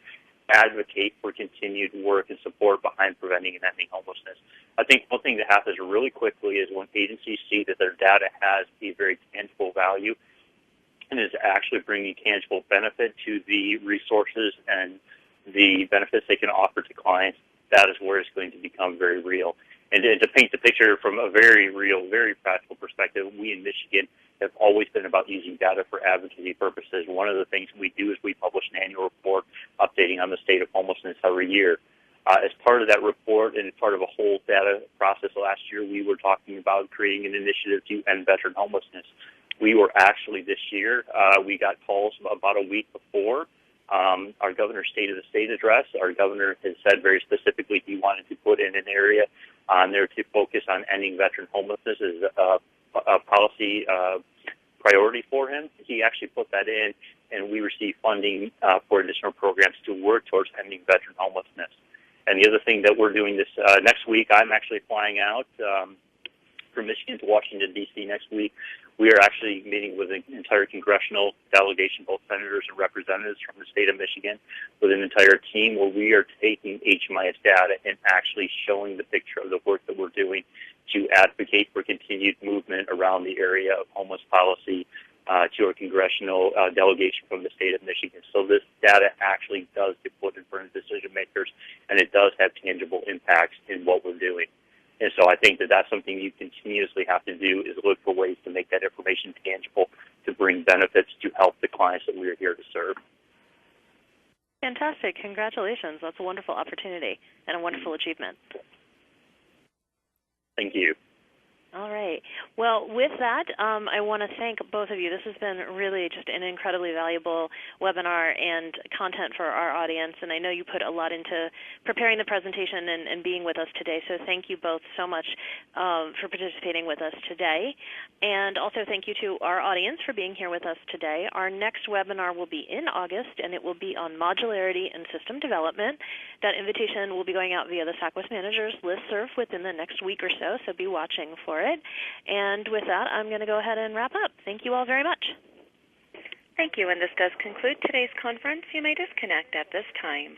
advocate for continued work and support behind preventing and ending homelessness. I think one thing that happens really quickly is when agencies see that their data has a very tangible value and is actually bringing tangible benefit to the resources and the benefits they can offer to clients, that is where it's going to become very real. And to paint the picture from a very real, very practical perspective, we in Michigan have always been about using data for advocacy purposes. One of the things we do is we publish an annual report updating on the state of homelessness every year. As part of that report and as part of a whole data process last year, we were talking about creating an initiative to end veteran homelessness. We were actually this year, we got calls about a week before our governor's State of the State address. Our governor has said very specifically he wanted to put in an area on there to focus on ending veteran homelessness as a policy priority for him. He actually put that in, and we received funding for additional programs to work towards ending veteran homelessness. And the other thing that we're doing this next week, I'm actually flying out from Michigan to Washington, D.C. next week. We are actually meeting with an entire congressional delegation, both senators and representatives from the state of Michigan, with an entire team where we are taking HMIS data and actually showing the picture of the work that we're doing to advocate for continued movement around the area of homeless policy to our congressional delegation from the state of Michigan. So this data actually does get put in front of decision makers, and it does have tangible impacts in what we're doing. And so I think that that's something you continuously have to do, is look for ways to make that information tangible, to bring benefits to help the clients that we are here to serve. Fantastic. Congratulations. That's a wonderful opportunity and a wonderful achievement. Thank you. All right. Well, with that, I want to thank both of you. This has been really just an incredibly valuable webinar and content for our audience, and I know you put a lot into preparing the presentation and being with us today, so thank you both so much for participating with us today. And also thank you to our audience for being here with us today. Our next webinar will be in August, and it will be on modularity and system development, That invitation will be going out via the SACWIS Managers listserv within the next week or so, so be watching for it. And with that, I'm going to go ahead and wrap up. Thank you all very much. Thank you, and this does conclude today's conference. You may disconnect at this time.